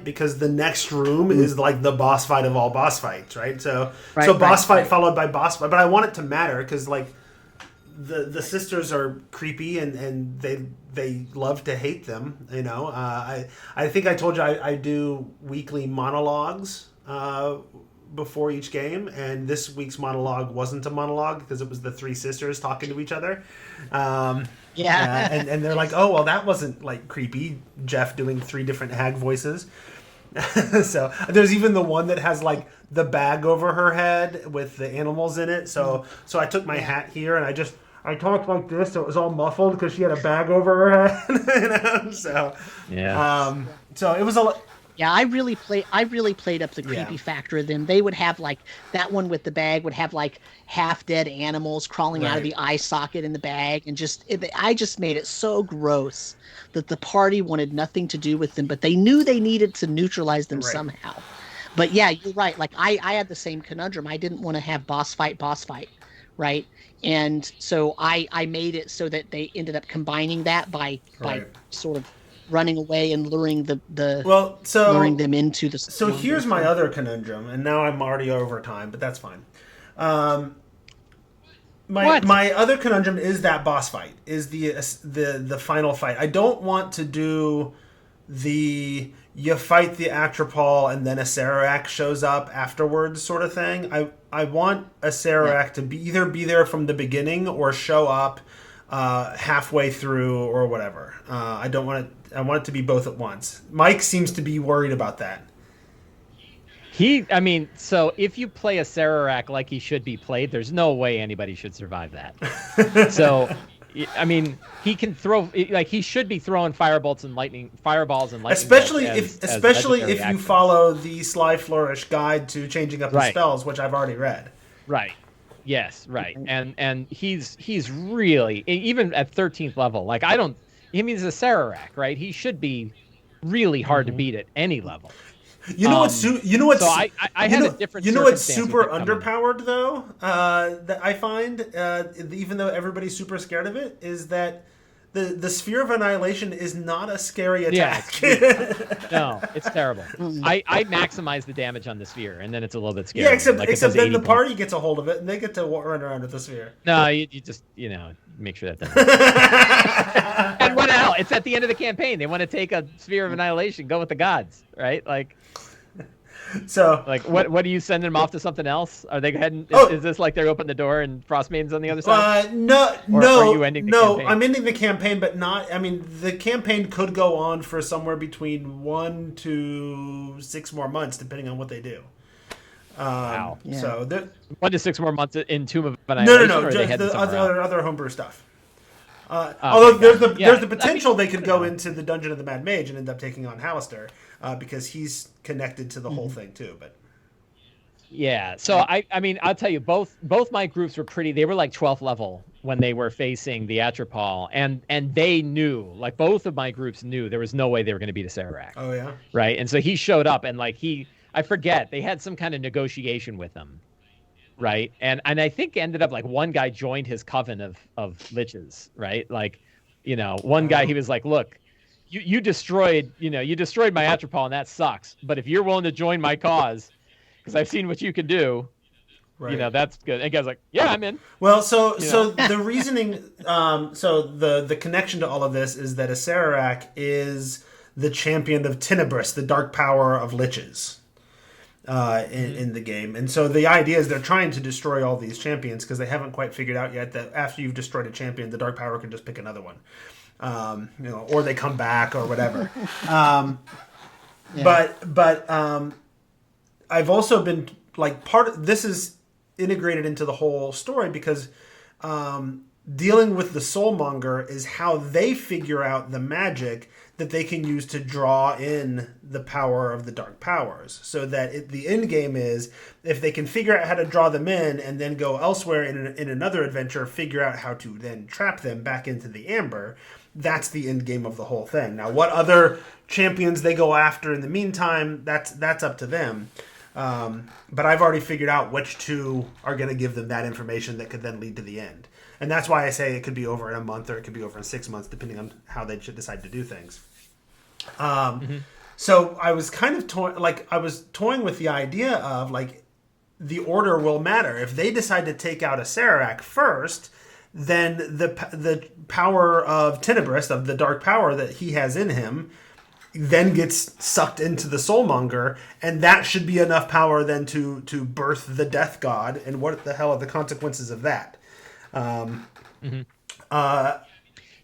because the next room is like the boss fight of all boss fights, right? So boss fight followed by boss fight, but I want it to matter, because like the sisters are creepy, and they love to hate them. I think I told you I do weekly monologues before each game, and this week's monologue wasn't a monologue, because it was the 3 sisters talking to each other. And they're like, oh well, that wasn't like creepy, Jeff doing 3 different hag voices. So there's even the one that has like the bag over her head with the animals in it. So I took my hat here and I talked like this, so it was all muffled because she had a bag over her head. So it was Yeah, I really played up the creepy factor of them. They would have like that one with the bag would have like half dead animals crawling out of Right. the eye socket in the bag, and I just made it so gross that the party wanted nothing to do with them, but they knew they needed to neutralize them Right. somehow. But yeah, you're right. Like I had the same conundrum. I didn't want to have boss fight, right? And so I made it so that they ended up combining that by Right. sort of running away and Well, luring them into the so longer here's my thing. other conundrum, and now I'm already over time, but that's fine. Um, What? my other conundrum is that boss fight, is the final fight. I don't want to do the you fight the Atropol and then a Sararak shows up afterwards sort of thing. I want a Sararak to either be there from the beginning or show up halfway through or whatever. I don't want it. I want it to be both at once. Mike seems to be worried about that. I mean, so if you play a Sararak like he should be played, there's no way anybody should survive that. So, I mean, he can throw like he should be throwing fireballs and lightning Especially bolts as especially legendary if you actions. follow the Sly Flourish guide to changing up the Right. spells, which I've already read. Right. Yes, right. And he's really even at 13th level. Like I don't. I mean, he's a Sararak, right? He should be really hard to beat at any level. You know what's you know what's So I had a different. You know what's circumstance super with it coming. underpowered though, that I find, even though everybody's super scared of it, is that the Sphere of Annihilation is not a scary attack. No, it's terrible. I maximize the damage on the sphere, and then it's a little bit scary. Yeah, except Like, it except does then the 80 party gets a hold of it and they get to run around with the sphere. No, you just make sure that doesn't. And what the hell? It's at the end of the campaign. They want to take a sphere of annihilation, go with the gods, right? Like So what are you sending them off to something else? Are they heading? Is this like they're opening the door and Frostmaiden's on the other side? Or are you ending the campaign? I'm ending the campaign, but not. I mean, the campaign could go on for somewhere between 1 to 6 more months, depending on what they do. Wow. Yeah. So 1 to 6 more months in Tomb of Annihilation. no, or are they just heading the somewhere else? other homebrew stuff. Okay, Although there's the gotcha. Yeah, potential they could go know. into the Dungeon of the Mad Mage and end up taking on Hallister, because he's connected to the whole thing too. But Yeah. So I mean, I'll tell you, both my groups were they were like 12th level when they were facing the Atropol, and they knew, like both of my groups knew there was no way they were going to beat a Sararak. oh yeah, Right. And so he showed up and like I forget, they had some kind of negotiation with him. Right. And I think ended up like one guy joined his coven of liches, right? Like, one guy, he was like, look, you destroyed my Atropol and that sucks. But if you're willing to join my cause, because I've seen what you can do, right. that's good. And guy's like, yeah, I'm in. Well, so the reasoning, so the connection to all of this is that a Sararak is the champion of Tenebris, the dark power of liches. In the game, and so the idea is they're trying to destroy all these champions because they haven't quite figured out yet that after you've destroyed a champion, the dark power can just pick another one, or they come back or whatever. But I've also been like this is integrated into the whole story because dealing with the Soulmonger is how they figure out the magic that they can use to draw in the power of the dark powers. So that the end game is, if they can figure out how to draw them in and then go elsewhere in another adventure, figure out how to then trap them back into the amber, that's the end game of the whole thing. Now, what other champions they go after in the meantime, that's up to them. But I've already figured out which two are going to give them that information that could then lead to the end. And that's why I say it could be over in a month or it could be over in 6 months, depending on how they should decide to do things. So I was kind of toying with the idea of like the order will matter. If they decide to take out a Sararak first, then the power of Tenebris, of the dark power that he has in him, then gets sucked into the Soulmonger, and that should be enough power then to birth the Death God. And what the hell are the consequences of that?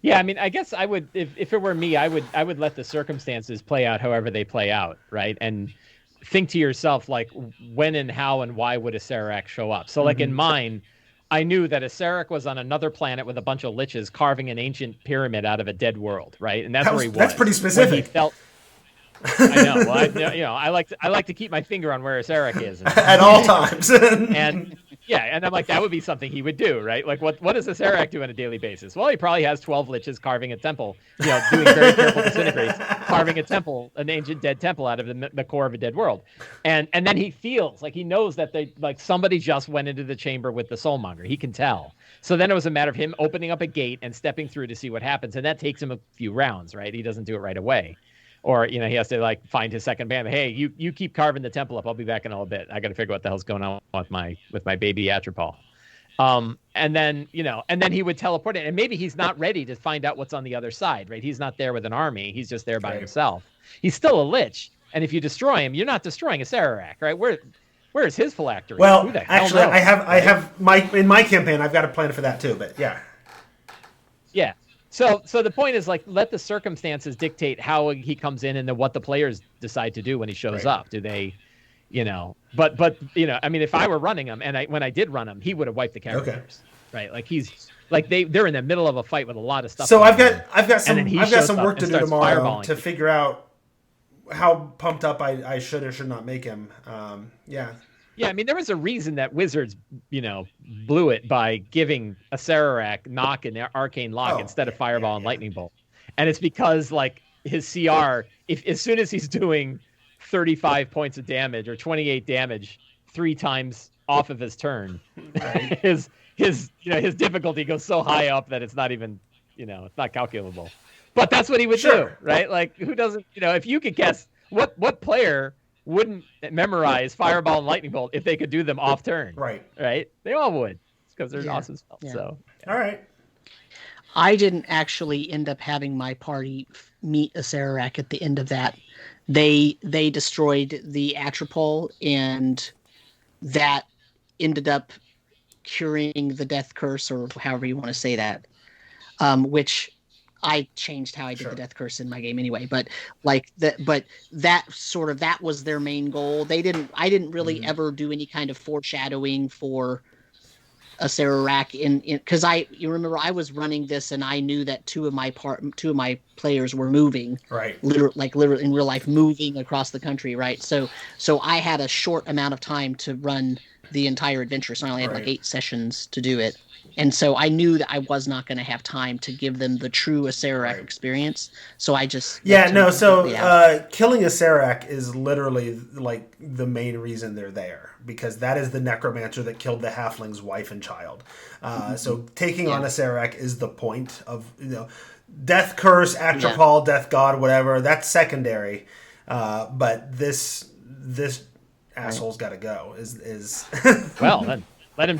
Yeah, I mean, I guess I would, if it were me, I would let the circumstances play out however they play out, right? And think to yourself, like, when and how and why would a Sararak show up? So, like, in mine, I knew that a Sararak was on another planet with a bunch of liches carving an ancient pyramid out of a dead world, right? And that's where he was. That's pretty specific. When he felt, I know. Well, I like to keep my finger on where Sarek is, At all times. and yeah, and I'm like, that would be something he would do, right? Like, what does a Sarek do on a daily basis? Well, he probably has 12 liches carving a temple, doing very careful disintegrates, carving a temple, an ancient dead temple out of the core of a dead world, and then he feels like he knows that somebody just went into the chamber with the soulmonger. He can tell. So then it was a matter of him opening up a gate and stepping through to see what happens, and that takes him a few rounds, right? He doesn't do it right away. Or, he has to like find his second band. Hey, you keep carving the temple up. I'll be back in a little bit. I got to figure out what the hell's going on with my baby Atropol. And then he would teleport in, and maybe he's not ready to find out what's on the other side, right? He's not there with an army. He's just there by himself. He's still a lich, and if you destroy him, you're not destroying a Sararak, right? Where is his phylactery? Well, actually, knows, I have in my campaign. I've got a plan for that too. But yeah. So the point is, like, let the circumstances dictate how he comes in and then what the players decide to do when he shows up. Do they, but I mean, if I were running him and when I did run him, he would have wiped the characters, right? Like they're in the middle of a fight with a lot of stuff. So I've got some work to do tomorrow to figure out how pumped up I should or should not make him. Yeah, I mean, there was a reason that Wizards, blew it by giving a Sararak knock and arcane lock instead of Fireball and Lightning Bolt. And it's because, like, his CR, if as soon as he's doing 35 points of damage or 28 damage 3 times off of his turn, his difficulty goes so high up that it's not even, it's not calculable. But that's what he would do, right? Like, who doesn't, if you could guess what player wouldn't memorize Fireball and Lightning Bolt if they could do them off turn. Right. They all would, because they're awesome spells. Yeah. So, all right. I didn't actually end up having my party meet a Sararak at the end of that. They destroyed the Atropol, and that ended up curing the death curse, or however you want to say that, which I changed how I did the death curse in my game anyway, but that was their main goal. I didn't really ever do any kind of foreshadowing for a Sararak because you remember I was running this and I knew that two of my players were moving, right? Literally in real life, moving across the country, right? So I had a short amount of time to run the entire adventure, so I only had like 8 sessions to do it. And so I knew that I was not going to have time to give them the true Sararak experience. So I just... killing a Sararak is literally like the main reason they're there, because that is the necromancer that killed the halfling's wife and child. So taking on a Sararak is the point of, death curse, Atropol, death god, whatever, that's secondary. But this asshole's got to go. Is well, then. Let him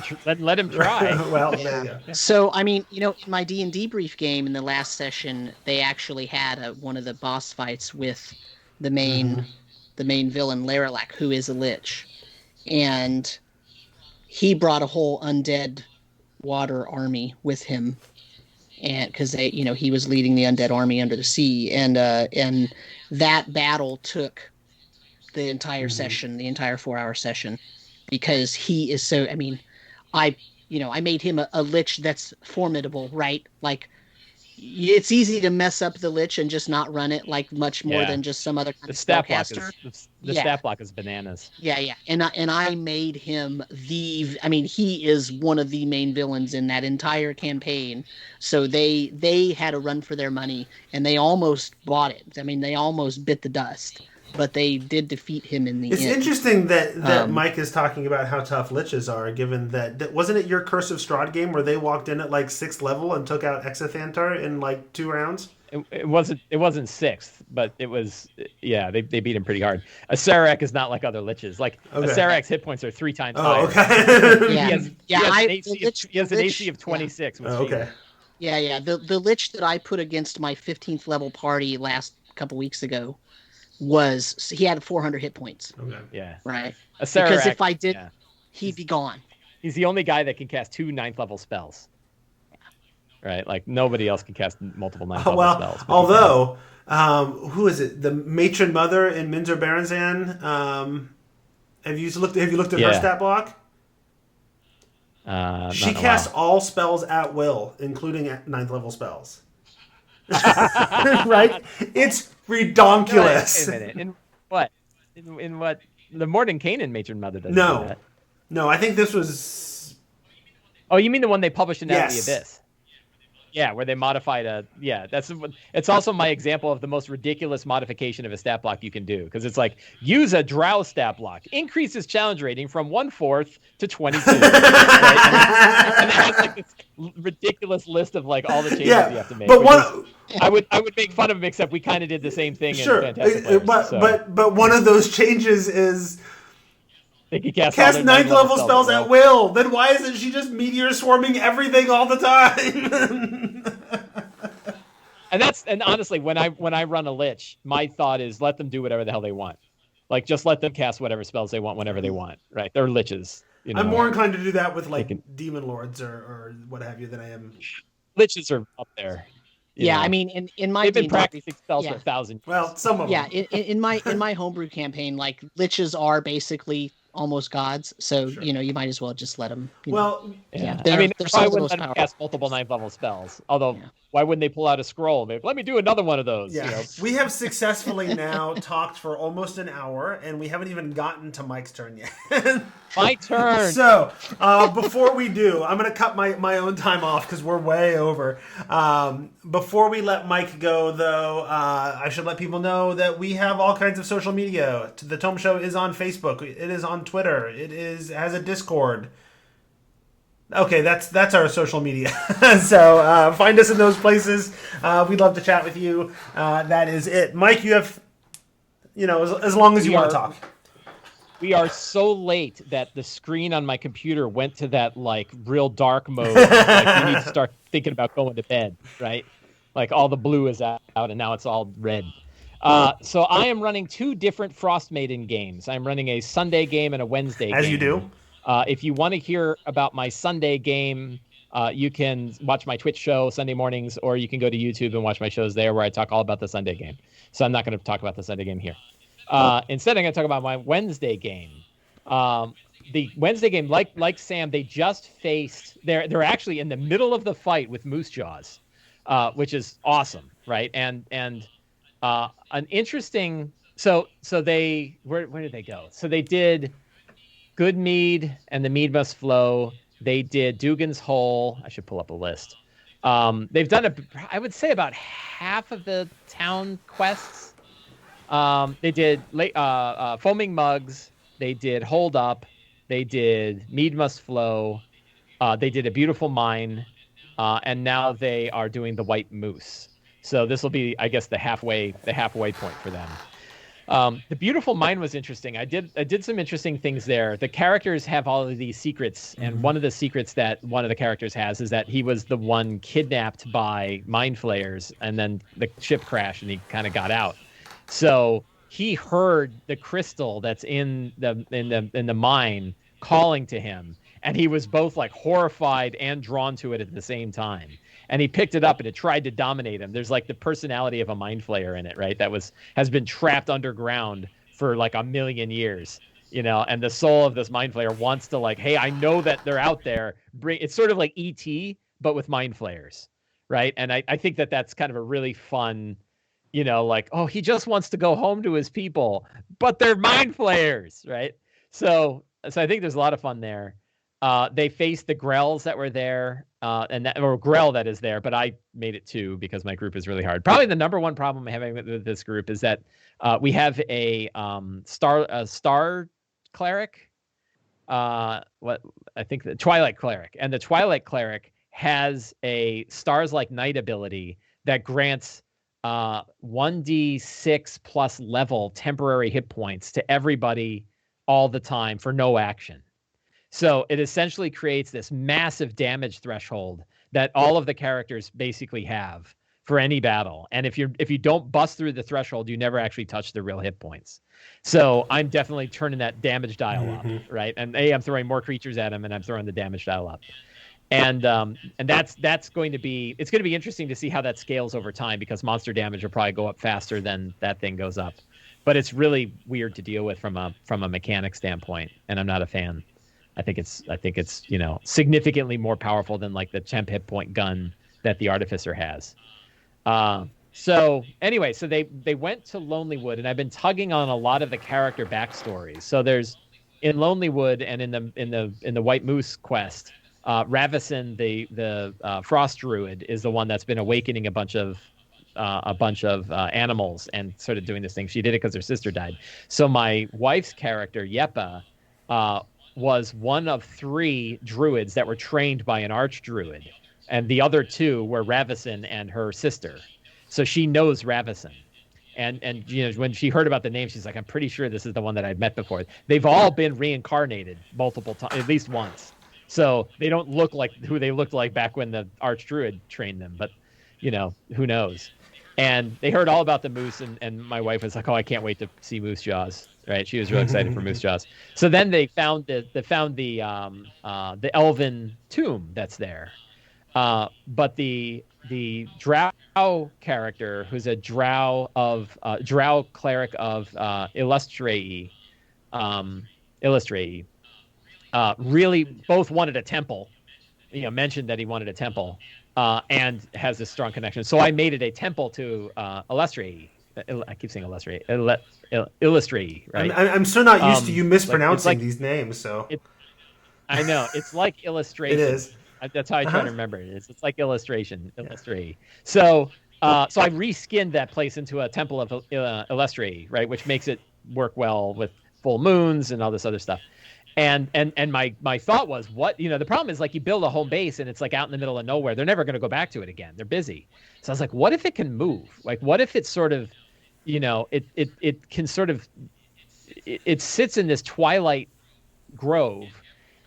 try. Well, there you go. So, I mean, in my D&D brief game in the last session, they actually had one of the boss fights with the main villain, Laralak, who is a lich. And he brought a whole undead water army with him. And because he was leading the undead army under the sea. And that battle took the entire session, the entire 4-hour session. Because he is so, I mean, I made him a lich that's formidable, right? Like, it's easy to mess up the lich and just not run it like much more than just some other kind of spellcaster. The stat block is bananas. Yeah. And I made him he is one of the main villains in that entire campaign. So they had a run for their money, and they almost bought it. I mean, they almost bit the dust. But they did defeat him in the end. It's interesting that Mike is talking about how tough liches are, given that wasn't it your Curse of Strahd game where they walked in at like 6th level and took out Exothantar in like 2 rounds? It wasn't 6th, but it was they beat him pretty hard. A Sararak is not like other liches. Like a Sararak's hit points are 3 times higher. Okay. He has an AC of 26. Okay. Yeah. The lich that I put against my 15th level party last couple weeks ago he had 400 hit points. Okay. Yeah. Right. A Sararak, because if I did, he'd be gone. He's the only guy that can cast 2 9th level spells. Right? Like, nobody else can cast multiple 9th level spells. Although, who is it? The Matron Mother in Minzer Baranzan. Have you looked at her stat block? She casts all spells at will, including 9th level spells. right? It's redonkulous. Wait a minute. In what? In what? The Morton Kanan Matron Mother doesn't do No, that. no, I think this was. Oh, you mean the one they published in Out of the Yes. Abyss? Yeah, where they modified a. Yeah, it's also my example of the most ridiculous modification of a stat block you can do, because it's like, use a drow stat block, increases challenge rating from 1/4 to 22. Right? And it has like this ridiculous list of like all the changes you have to make. But one, I would make fun of them, except we kind of did the same thing sure, in Fantastic Players. but one of those changes is they could cast cast ninth level spells at will. Then why isn't she just meteor swarming everything all the time? And honestly, when I run a lich, my thought is let them do whatever the hell they want. Like, just let them cast whatever spells they want whenever they want. Right? They're liches. You know? I'm more inclined to do that with like demon lords or what have you than I am. Liches are up there. Yeah, I mean, in my they've been D&D practicing spells for 1,000 years. Well, some of yeah, them. in my homebrew campaign, like liches are basically almost gods, so Sure. you might as well just let them. Well, Yeah, they're- I mean, they're why some of the wouldn't most let them powerful. cast multiple 9th level spells? Although, why wouldn't they pull out a scroll? Maybe, let me do another one of those. yeah, You know? we have successfully now talked for almost an hour, and we haven't even gotten to Mike's turn yet. My turn. So, before we do, I'm going to cut my own time off because we're way over. Before we let Mike go, though, I should let people know that we have all kinds of social media. The Tome Show is on Facebook. It is on Twitter. It has a Discord. Okay, that's our social media. So find us in those places. We'd love to chat with you. That is it. Mike, you have, as long as you want to talk. We are so late that the screen on my computer went to that like real dark mode. Like, you need to start thinking about going to bed, right? Like, all the blue is out and now it's all red. So I am running 2 different Frost Maiden games. I'm running a Sunday game and a Wednesday game. As you do. If you want to hear about my Sunday game, you can watch my Twitch show Sunday mornings, or you can go to YouTube and watch my shows there where I talk all about the Sunday game. So I'm not going to talk about the Sunday game here. Instead, I'm going to talk about my Wednesday game. The Wednesday game, like Sam, they just faced. They're actually in the middle of the fight with Moose Jaws, which is awesome, right? And an interesting. So they where did they go? So they did Good Mead and the Mead Must Flow. They did Dugan's Hole. I should pull up a list. They've done I would say about half of the town quests. They did Foaming Mugs. They did Hold Up. They did Mead Must Flow. They did A Beautiful Mine. And now they are doing the White Moose. So this will be, I guess, the halfway point for them. The Beautiful Mine was interesting. I did some interesting things there. The characters have all of these secrets, and one of the secrets that one of the characters has is that he was the one kidnapped by mind flayers, and then the ship crashed, and he kind of got out. So he heard the crystal that's in the mine calling to him, and he was both like horrified and drawn to it at the same time. And he picked it up, and it tried to dominate him. There's like the personality of a mind flayer in it, right? That has been trapped underground for like 1 million years, and the soul of this mind flayer wants to like, hey, I know that they're out there. It's sort of like E.T., but with mind flayers, right? And I think that that's kind of a really fun, like, oh, he just wants to go home to his people, but they're mind flayers, right? So I think there's a lot of fun there. They faced the Grells that were there, or Grell that is there, but I made it 2 because my group is really hard. Probably the number one problem I'm having with this group is that we have a star cleric, the Twilight cleric, and the Twilight cleric has a Stars Like Night ability that grants 1d6 plus level temporary hit points to everybody all the time for no action. So it essentially creates this massive damage threshold that all of the characters basically have for any battle. And if you don't bust through the threshold, you never actually touch the real hit points. So I'm definitely turning that damage dial up, right? And I'm throwing more creatures at him, and I'm throwing the damage dial up. And that's going to be interesting to see how that scales over time, because monster damage will probably go up faster than that thing goes up. But it's really weird to deal with from a mechanic standpoint, and I'm not a fan. I think it's significantly more powerful than like the temp hit point gun that the Artificer has. So anyway, so they went to Lonelywood, and I've been tugging on a lot of the character backstories. So there's in Lonelywood and in the White Moose quest, Ravison, the frost druid, is the one that's been awakening a bunch of animals and sort of doing this thing. She did it because her sister died. So my wife's character Yepa uh, was one of 3 druids that were trained by an archdruid, and the other 2 were Ravison and her sister. So she knows Ravison. And you know, when she heard about the name, she's like, I'm pretty sure this is the one that I've met before. They've all been reincarnated multiple times, at least once. So they don't look like who they looked like back when the archdruid trained them, but you know, who knows? And they heard all about the moose, and my wife was like, "Oh, I can't wait to see Moose Jaws." Right? She was really excited for Moose Jaws. So then they found the elven tomb that's there, but the drow character, who's a drow cleric of Illustrae, really both wanted a temple. You know, mentioned that he wanted a temple, and has this strong connection. So I made it a temple to Illustrae. I keep saying Illustrae. Illustrae, right? I'm so not used to you mispronouncing like, these names. So I know it's like illustration. It is. That's how I try to remember it. It's like illustration, Illustrae. So I reskinned that place into a temple of Illustrae, right, which makes it work well with full moons and all this other stuff. And my thought was, what, you know, the problem is, like, you build a home base and it's like out in the middle of nowhere. They're never going to go back to it again. They're busy. So I was like, what if it can move? Like, what if it's sort of, you know, it can sort of, it sits in this twilight grove,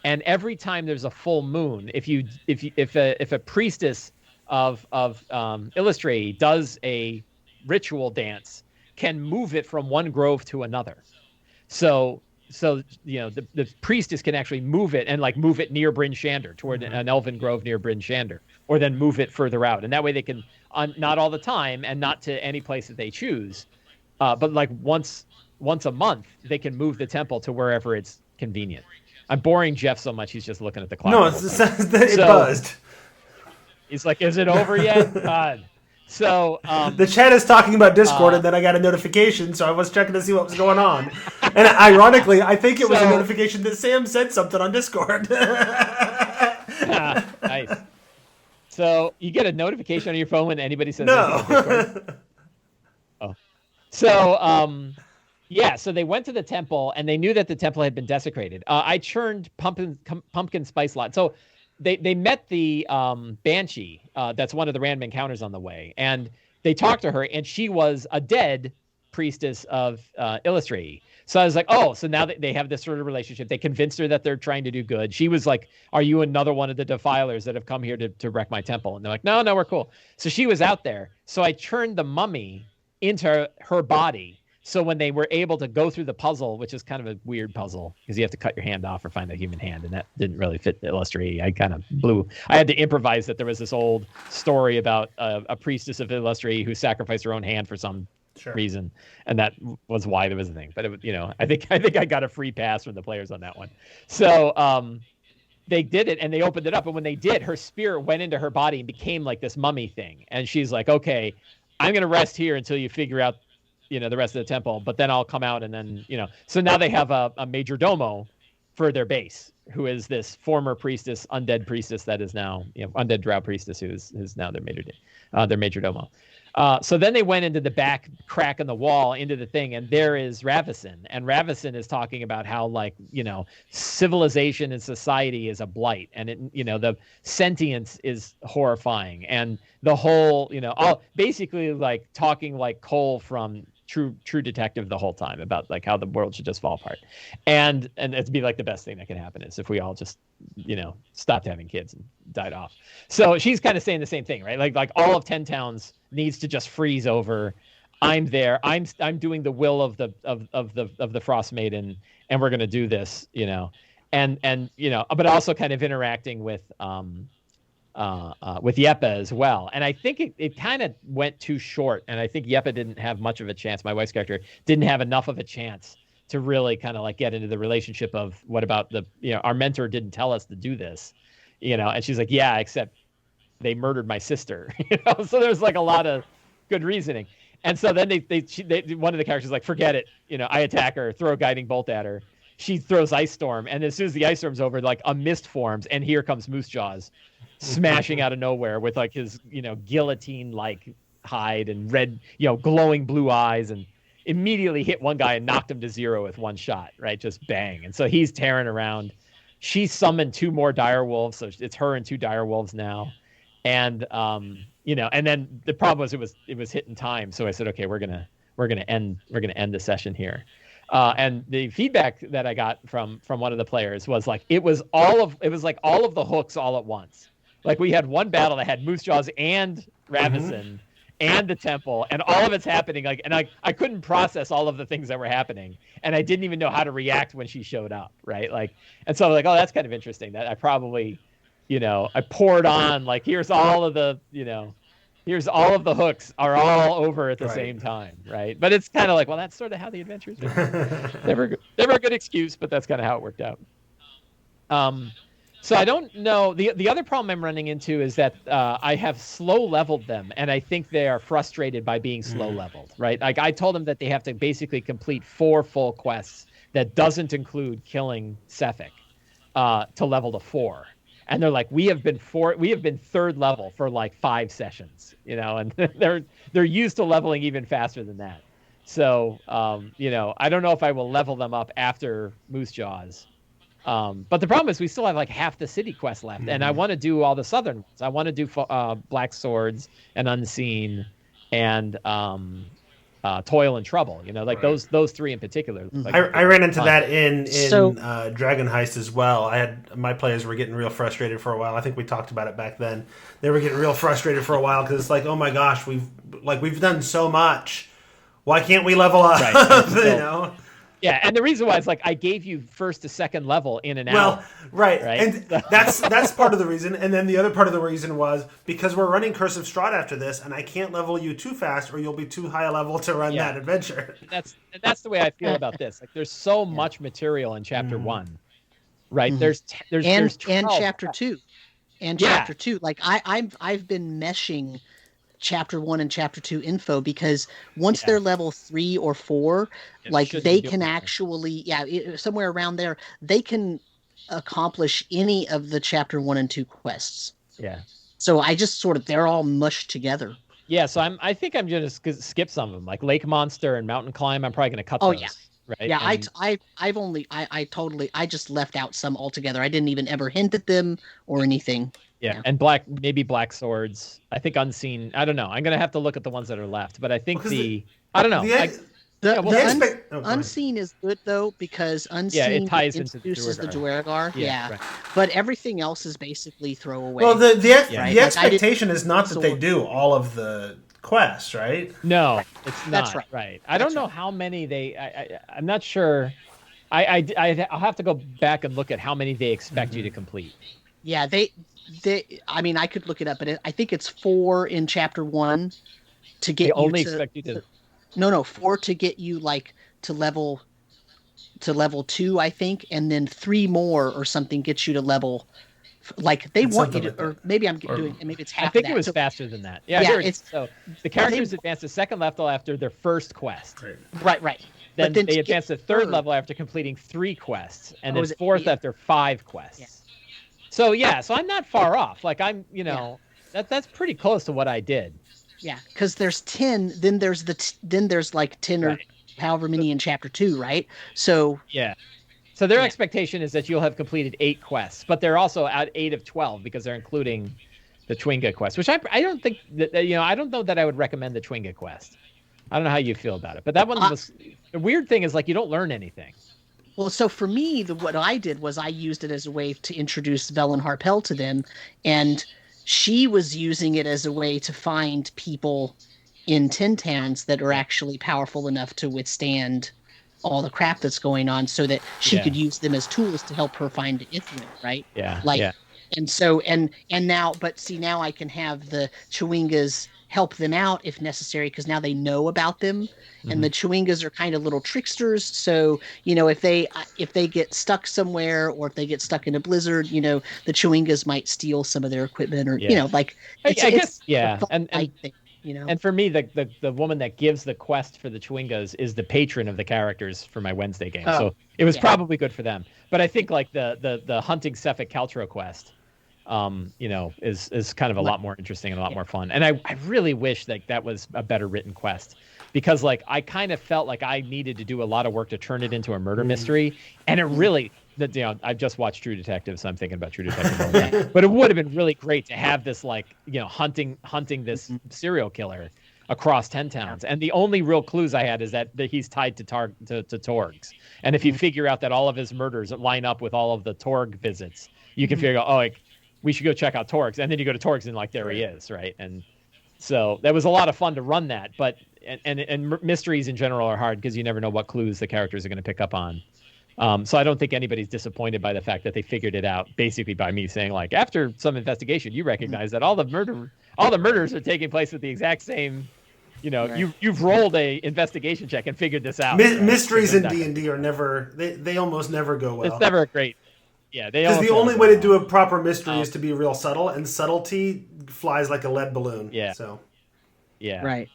and every time there's a full moon, if a priestess of Illustrae does a ritual dance, can move it from one grove to another. So you know, the priestess can actually move it, and like move it near Bryn Shander, toward an elven grove near Bryn Shander, or then move it further out, and that way they can, not all the time and not to any place that they choose, but like once a month they can move the temple to wherever it's convenient. I'm boring Jeff so much he's just looking at the clock. No, it buzzed. He's like, "Is it over yet?" God. So the chat is talking about Discord, and then I got a notification, so I was checking to see what was going on. And ironically, I think it was a notification that Sam said something on Discord. Nice. So you get a notification on your phone when anybody says no. Oh. So yeah, so they went to the temple, and they knew that the temple had been desecrated. I churned pumpkin spice latte. So they met the Banshee. That's one of the random encounters on the way, and they talked to her, and she was a dead priestess of Illustrae. So I was like, oh, so now that they have this sort of relationship, they convinced her that they're trying to do good. She was like, are you another one of the defilers that have come here to wreck my temple? And they're like, no, we're cool. So she was out there. So I churned the mummy into her body. So when they were able to go through the puzzle, which is kind of a weird puzzle because you have to cut your hand off or find a human hand, and that didn't really fit the Illustrae. I had to improvise that there was this old story about a priestess of Illustrae who sacrificed her own hand for some reason, and that was why there was a thing. But it, you know, I think I got a free pass from the players on that one. So they did it, and they opened it up, and when they did, her spirit went into her body and became like this mummy thing. And she's like, okay, I'm gonna rest here until you figure out, you know, the rest of the temple, but then I'll come out, and then, you know, so now they have a major domo for their base, who is this former priestess, undead priestess that is now, you know, undead drow priestess who's now their major domo. So then they went into the back crack in the wall into the thing, and there is Ravison, and Ravison is talking about how, like, you know, civilization and society is a blight, and it, you know, the sentience is horrifying, and the whole, you know, all basically like talking like Cole from True Detective the whole time about like how the world should just fall apart, and it'd be like the best thing that could happen is if we all just, you know, stopped having kids and died off. So she's kind of saying the same thing, right? Like all of 10 towns needs to just freeze over. I'm there. I'm doing the will of the Frost Maiden, and we're gonna do this, you know, and you know, but also kind of interacting with Yepa as well. And I think it kind of went too short. And I think Yepa didn't have much of a chance. My wife's character didn't have enough of a chance to really kind of like get into the relationship of what about the, you know, our mentor didn't tell us to do this, you know? And she's like, yeah, except they murdered my sister. So there's like a lot of good reasoning. And so then one of the characters is like, forget it. I attack her, throw a guiding bolt at her. She throws Ice Storm, and as soon as the Ice Storm's over, like a mist forms, and here comes Moose Jaws, smashing out of nowhere with like his guillotine like hide and red glowing blue eyes, and immediately hit one guy and knocked him to 0 with one shot, right? Just bang. And so he's tearing around. She summoned 2 more dire wolves, so it's her and 2 dire wolves now. And and then the problem was it was hitting time, so I said, okay, we're gonna end the session here. And the feedback that I got from one of the players was like it was like all of the hooks all at once. Like we had one battle that had Moose Jaws and Ravison and the temple, and all of it's happening. Like, and I couldn't process all of the things that were happening, and I didn't even know how to react when she showed up, right? Like, and so I'm like, oh, that's kind of interesting. That I probably, I poured on like here's all of the hooks are all over at the same time, right? But it's kind of like, well, that's sort of how the adventures were. Never a good excuse, but that's kind of how it worked out. So I don't know. The other problem I'm running into is that I have slow leveled them, and I think they are frustrated by being slow leveled, right? Like I told them that they have to basically complete 4 full quests that doesn't include killing Sephic to level to 4. And they're like, we have been 3rd level for like 5 sessions, and they're used to leveling even faster than that. So, I don't know if I will level them up after Moose Jaws. But the problem is we still have like half the city quest left, and I want to do all the southern ones. I want to do Black Swords and Unseen and Toil and Trouble. Those 3 in particular. Like, I ran into that in Dragon Heist as well. I had my players were getting real frustrated for a while. I think we talked about it back then. They were getting real frustrated for a while because it's like, oh my gosh, we've done so much. Why can't we level up? Right. Yeah, and the reason why is like I gave you 1st to 2nd level in an hour. Right, and that's part of the reason. And then the other part of the reason was because we're running Curse of Strahd after this, and I can't level you too fast, or you'll be too high a level to run that adventure. That's the way I feel about this. Like, there's so much material in Chapter 1, right? There's Chapter 2, Chapter 2. Like I've been meshing Chapter 1 and Chapter 2 info because once they're level 3 or 4, like they can actually somewhere around there they can accomplish any of the Chapter 1 and 2 quests. Yeah. So I just they're all mushed together. Yeah, so I think I'm gonna skip some of them, like Lake Monster and Mountain Climb. I'm probably gonna cut those. Yeah. Right. Yeah, I just left out some altogether. I didn't even ever hint at them or anything. Yeah, and maybe Black Swords. I think Unseen. I don't know. I'm gonna have to look at the ones that are left, but I think I don't know. Unseen is good though because Unseen it ties introduces the Duergar. Yeah. Right. But everything else is basically throwaway. Well, the expectation is not that they do all of the quests, right? No, it's not. That's right. I don't know how many I'm not sure. I'll have to go back and look at how many they expect you to complete. Yeah, I mean, I could look it up, but I think it's 4 in Chapter 1 to get expect you to. No, 4 to get you like to level 2, I think, and then 3 more or something gets you to level. Like they want you to, or maybe I'm doing, maybe it's half. I think it was faster than that. Yeah, so the characters advance to 2nd level after their first quest. Right. Then they advance to 3rd level after completing 3 quests, and then 4th after 5 quests. Yeah. So so I'm not far off. Like I'm, that's pretty close to what I did. Yeah, because there's 10. Then there's like 10 or however many in Chapter 2, right? So yeah. So their expectation is that you'll have completed 8 quests, but they're also at 8 of 12 because they're including the Twinga quest, which I don't think that I don't know that I would recommend the Twinga quest. I don't know how you feel about it, but that one was the weird thing is like you don't learn anything. Well, so for me, what I did was I used it as a way to introduce Velen Harpel to them, and she was using it as a way to find people in Tin Towns that are actually powerful enough to withstand all the crap that's going on, so that she could use them as tools to help her find Ithrin, right? Yeah. And so and now, but see, now I can have the Chewingas help them out if necessary, because now they know about them, and the Chewingas are kind of little tricksters. So if they get stuck somewhere, or if they get stuck in a blizzard, the Chewingas might steal some of their equipment, or Yeah. like I it's guess, yeah. a fun And light thing. and for me, the woman that gives the quest for the Chewingas is the patron of the characters for my Wednesday game. Oh, So it was yeah. probably good for them. But I think like the hunting Sefik Caltro quest, is kind of a lot more interesting and a lot more fun. And I really wish that was a better written quest, because like I kind of felt like I needed to do a lot of work to turn it into a murder mystery, and it really I've just watched True Detective, so I'm thinking about True Detective all the time. But it would have been really great to have this like hunting this serial killer across 10 towns. And the only real clues I had is that he's tied to Torgs. And if you figure out that all of his murders line up with all of the Torg visits, you can figure out, like, we should go check out Torgs. And then you go to Torgs and like, there he is, right? And so that was a lot of fun to run that. But and mysteries in general are hard because you never know what clues the characters are going to pick up on. So I don't think anybody's disappointed by the fact that they figured it out basically by me saying, like, after some investigation, you recognize that all the murders are taking place with the exact same, you've rolled a investigation check and figured this out. Mysteries in D&D are never, they almost never go well. It's never a great, yeah. Because the only way to do a proper mystery is to be real subtle, and subtlety flies like a lead balloon. Yeah. So. Yeah. Right.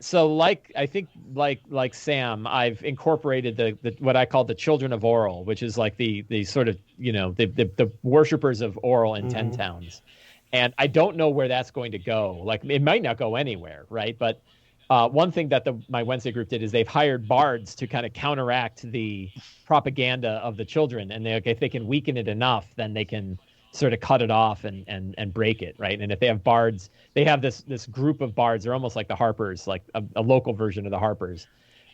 So I think like Sam, I've incorporated the what I call the children of Oral, which is like the sort of the worshippers of Oral in 10 towns, and I don't know where that's going to go. Like, it might not go anywhere, right? But one thing that my Wednesday group did is they've hired bards to kind of counteract the propaganda of the children, and if they can weaken it enough, then they can sort of cut it off and break it, right? And if they have bards, they have this group of bards. They're almost like the Harpers, like a local version of the Harpers,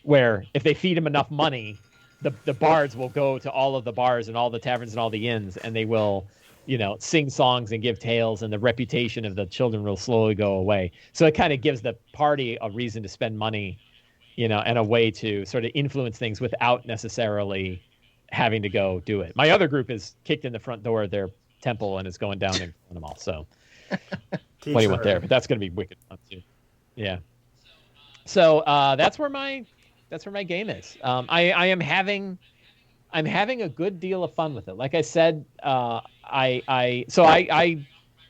where if they feed them enough money, the bards will go to all of the bars and all the taverns and all the inns, and they will, sing songs and give tales, and the reputation of the children will slowly go away. So it kind of gives the party a reason to spend money, and a way to sort of influence things without necessarily having to go do it. My other group is kicked in the front door of their temple and is going down and killing them all. So what do you want there? But that's going to be wicked fun too. Yeah. So that's where my game is. I'm having a good deal of fun with it. Like I said, I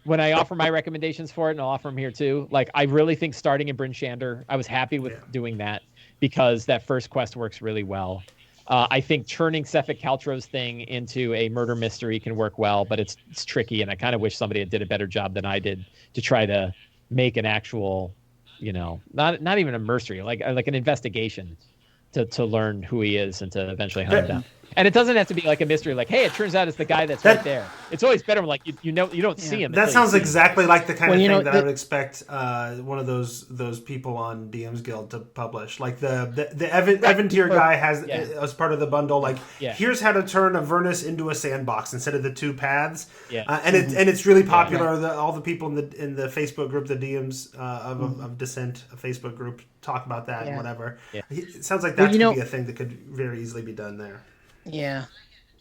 when I offer my recommendations for it, and I'll offer them here too. Like, I really think starting in Bryn Shander, I was happy with doing that because that first quest works really well. I think turning Sefik Caltro's thing into a murder mystery can work well, but it's tricky, and I kind of wish somebody had did a better job than I did to try to make an actual, not even a mystery, like an investigation to learn who he is and to eventually hunt him down. And it doesn't have to be like a mystery, like, hey, it turns out it's the guy that's right there. It's always better when, like, you don't see him. That sounds exactly like the kind of thing that I would expect one of those people on DM's Guild to publish. Like the Evan tier guy has as part of the bundle, like, here's how to turn Avernus into a sandbox instead of the two paths. And it's really popular. All the people in the Facebook group, the DMs of Descent, a Facebook group, talk about that and whatever. It sounds like that could be a thing that could very easily be done there. Yeah.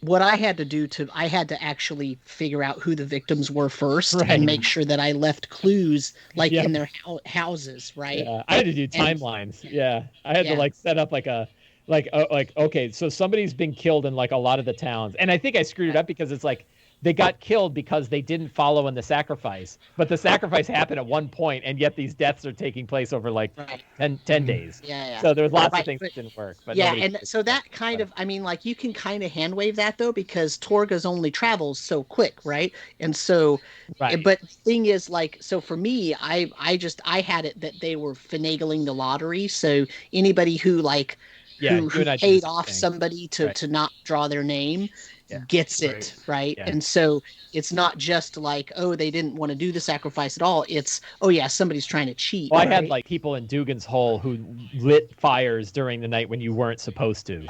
What I had to do I had to actually figure out who the victims were first and make sure that I left clues like in their houses, right? Yeah. I had to do timelines. I had to like set up okay, so somebody's been killed in like a lot of the towns. And I think I screwed it up because it's like they got killed because they didn't follow in the sacrifice. But the sacrifice happened at one point, and yet these deaths are taking place over like 10 days. So there's lots of things that didn't work. But and so that kind of, I mean, like, you can kind of hand wave that, though, because Torga's only travels so quick, right? And so, but the thing is, like, so for me, I had it that they were finagling the lottery. So anybody who, like, who paid off somebody to not draw their name gets it, right? And so it's not just like, oh, they didn't want to do the sacrifice at all. It's, oh yeah, somebody's trying to cheat. Well, I had like people in Dugan's Hole who lit fires during the night when you weren't supposed to.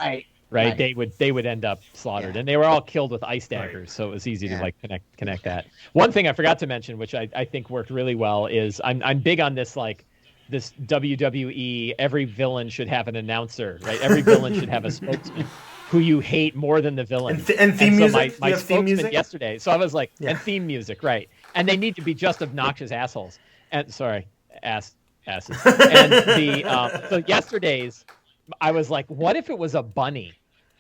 Right. They would end up slaughtered, and they were all killed with ice daggers, so it was easy to like connect that. One thing I forgot to mention, which I think worked really well, is I'm big on this, like, this WWE, every villain should have an announcer, right? Every villain should have a spokesman. who you hate more than the villain. And theme so music. My you have theme spokesman music yesterday. So I was like, Yeah. and theme music, right? And they need to be just obnoxious assholes. And sorry, asses. And so yesterday's, I was like, what if it was a bunny?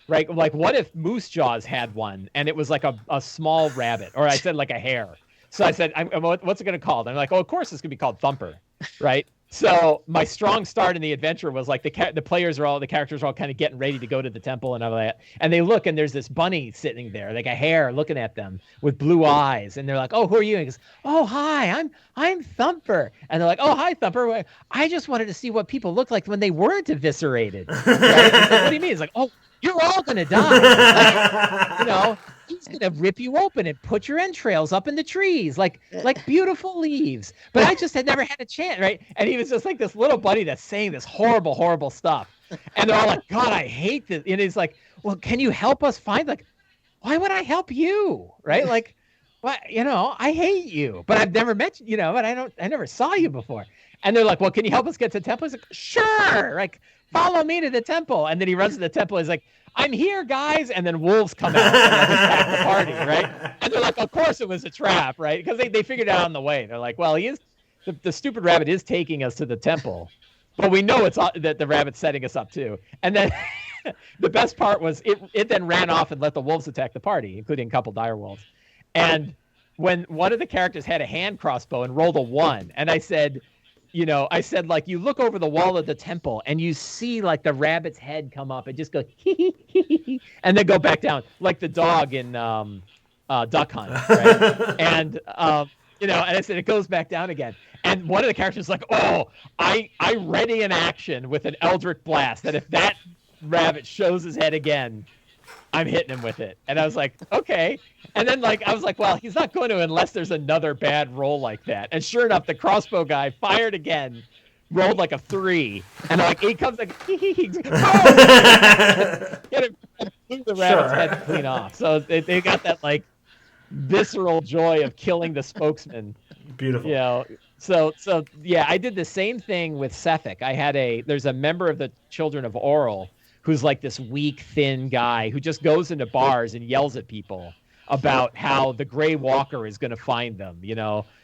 Right? Like, what if Moose Jaws had one and it was like a small rabbit, or I said like a hare. So I said, what's it going to call? I'm like, oh, of course it's going to be called Thumper, right? So my strong start in the adventure was like the characters are all kind of getting ready to go to the temple and all that. And they look, and there's this bunny sitting there, like a hare looking at them with blue eyes. And they're like, oh, who are you? And he goes, oh, hi, I'm Thumper. And they're like, oh, hi, Thumper. I just wanted to see what people looked like when they weren't eviscerated. Right? Like, what do you mean? It's like, oh, you're all going to die. Like, he's going to rip you open and put your entrails up in the trees like beautiful leaves. But I just had never had a chance, right? And he was just like this little buddy that's saying this horrible, horrible stuff. And they're all like, God, I hate this. And he's like, well, can you help us find, like, why would I help you? Right? Like, what, I hate you, but I've never met you, but I never saw you before. And they're like, well, can you help us get to the temple? He's like, sure. Like, follow me to the temple. And then he runs to the temple. He's like, I'm here, guys. And then wolves come out and attack the party, right? And they're like, of course it was a trap, right? Because they figured it out on the way. They're like, well, the stupid rabbit is taking us to the temple, but we know that the rabbit's setting us up too. And then the best part was it then ran off and let the wolves attack the party, including a couple dire wolves. And when one of the characters had a hand crossbow and rolled a 1, and I said, like, you look over the wall of the temple and you see like the rabbit's head come up and just go hee hee hee, and then go back down like the dog in Duck Hunt, right? And and I said it goes back down again. And one of the characters is like, oh, I ready in action with an Eldritch Blast that if that rabbit shows his head again, I'm hitting him with it. And I was like, okay. And then I was like, well, he's not going to unless there's another bad roll like that. And sure enough, the crossbow guy fired again, rolled like a 3, and he comes like, oh! Blew the rabbit's head clean off. So they got that like visceral joy of killing the spokesman. Beautiful. So yeah, I did the same thing with Sefik. There's a member of the Children of Oral who's like this weak, thin guy who just goes into bars and yells at people about how the Gray Walker is going to find them,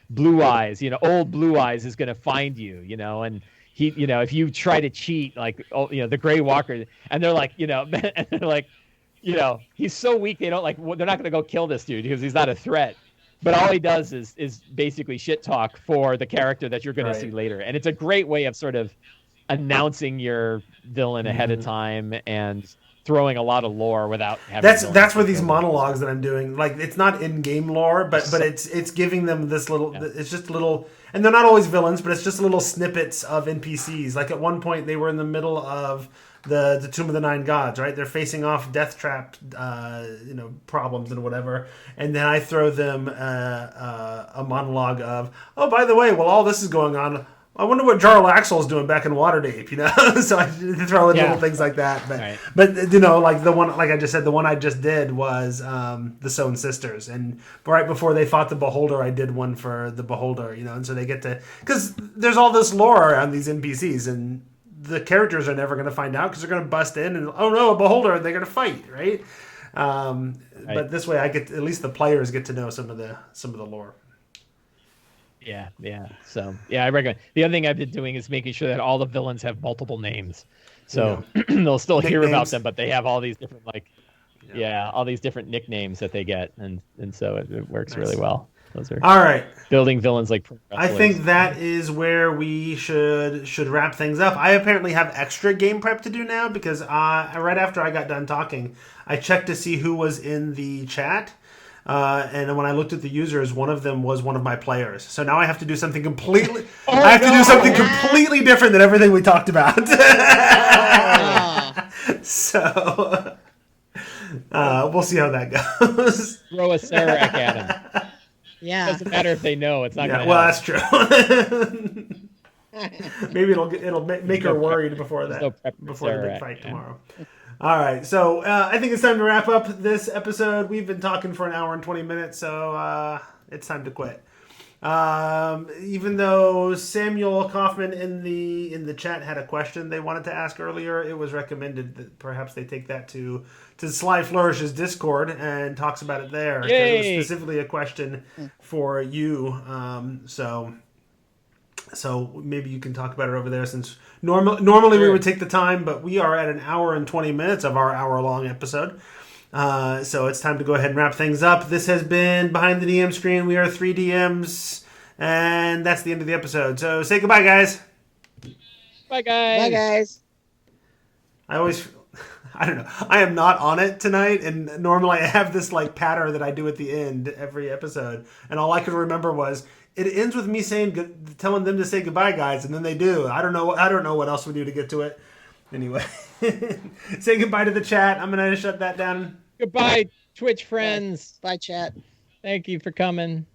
Blue Eyes, old Blue Eyes is going to find you, and he, if you try to cheat, like, the Gray Walker, and they're like, and they're like, he's so weak, they don't they're not going to go kill this dude because he's not a threat. But all he does is basically shit talk for the character that you're going to see later. And it's a great way of sort of announcing your villain ahead of time and throwing a lot of lore without having. That's where these monologues that I'm doing, like, it's not in-game lore, but it's giving them this little. Yeah. It's just little, and they're not always villains, but it's just little snippets of NPCs. Like at one point, they were in the middle of the Tomb of the Nine Gods, right? They're facing off death trap, problems and whatever, and then I throw them a monologue of, oh, by the way, while all this is going on, I wonder what Jarl Axel's doing back in Waterdeep, So I throw in little things like that. But like the one, like I just said, the one I just did was the Sown Sisters. And right before they fought the Beholder, I did one for the Beholder, and so they get to, because there's all this lore around these NPCs, and the characters are never going to find out because they're going to bust in and, oh no, a Beholder, they're going to fight, right? But this way, at least the players get to know some of the lore. Yeah. So, yeah, I recommend. The other thing I've been doing is making sure that all the villains have multiple names. So they'll still hear about them, but they have all these different, all these different nicknames that they get. And so it works really well. Those are all right. Building villains like I think that is where we should wrap things up. I apparently have extra game prep to do now because right after I got done talking, I checked to see who was in the chat. And when I looked at the users, one of them was one of my players. So now I have to do something completely. To do something completely different than everything we talked about. So we'll see how that goes. Throw a Sarek at him. Yeah. Doesn't matter if they know. It's not going to. Well, that's true. Maybe it'll make her worried before the big fight tomorrow. All right, so I think it's time to wrap up this episode. We've been talking for an hour and 20 minutes, so it's time to quit. Even though Samuel Kaufman in the chat had a question they wanted to ask earlier, it was recommended that perhaps they take that to Sly Flourish's Discord and talks about it there. 'Cause it was Yay! specifically a question for you. So maybe you can talk about it over there, since normally we would take the time, but we are at an hour and 20 minutes of our hour-long episode. So it's time to go ahead and wrap things up. This has been Behind the DM Screen. We are 3 DMs, and that's the end of the episode. So say goodbye, guys. Bye, guys. Bye, guys. I don't know. I am not on it tonight, and normally I have this like patter that I do at the end every episode, and all I could remember was it ends with me telling them to say goodbye, guys, and then they do. I don't know what else we do to get to it. Anyway, say goodbye to the chat. I'm gonna shut that down. Goodbye, Twitch friends. Bye, chat. Thank you for coming.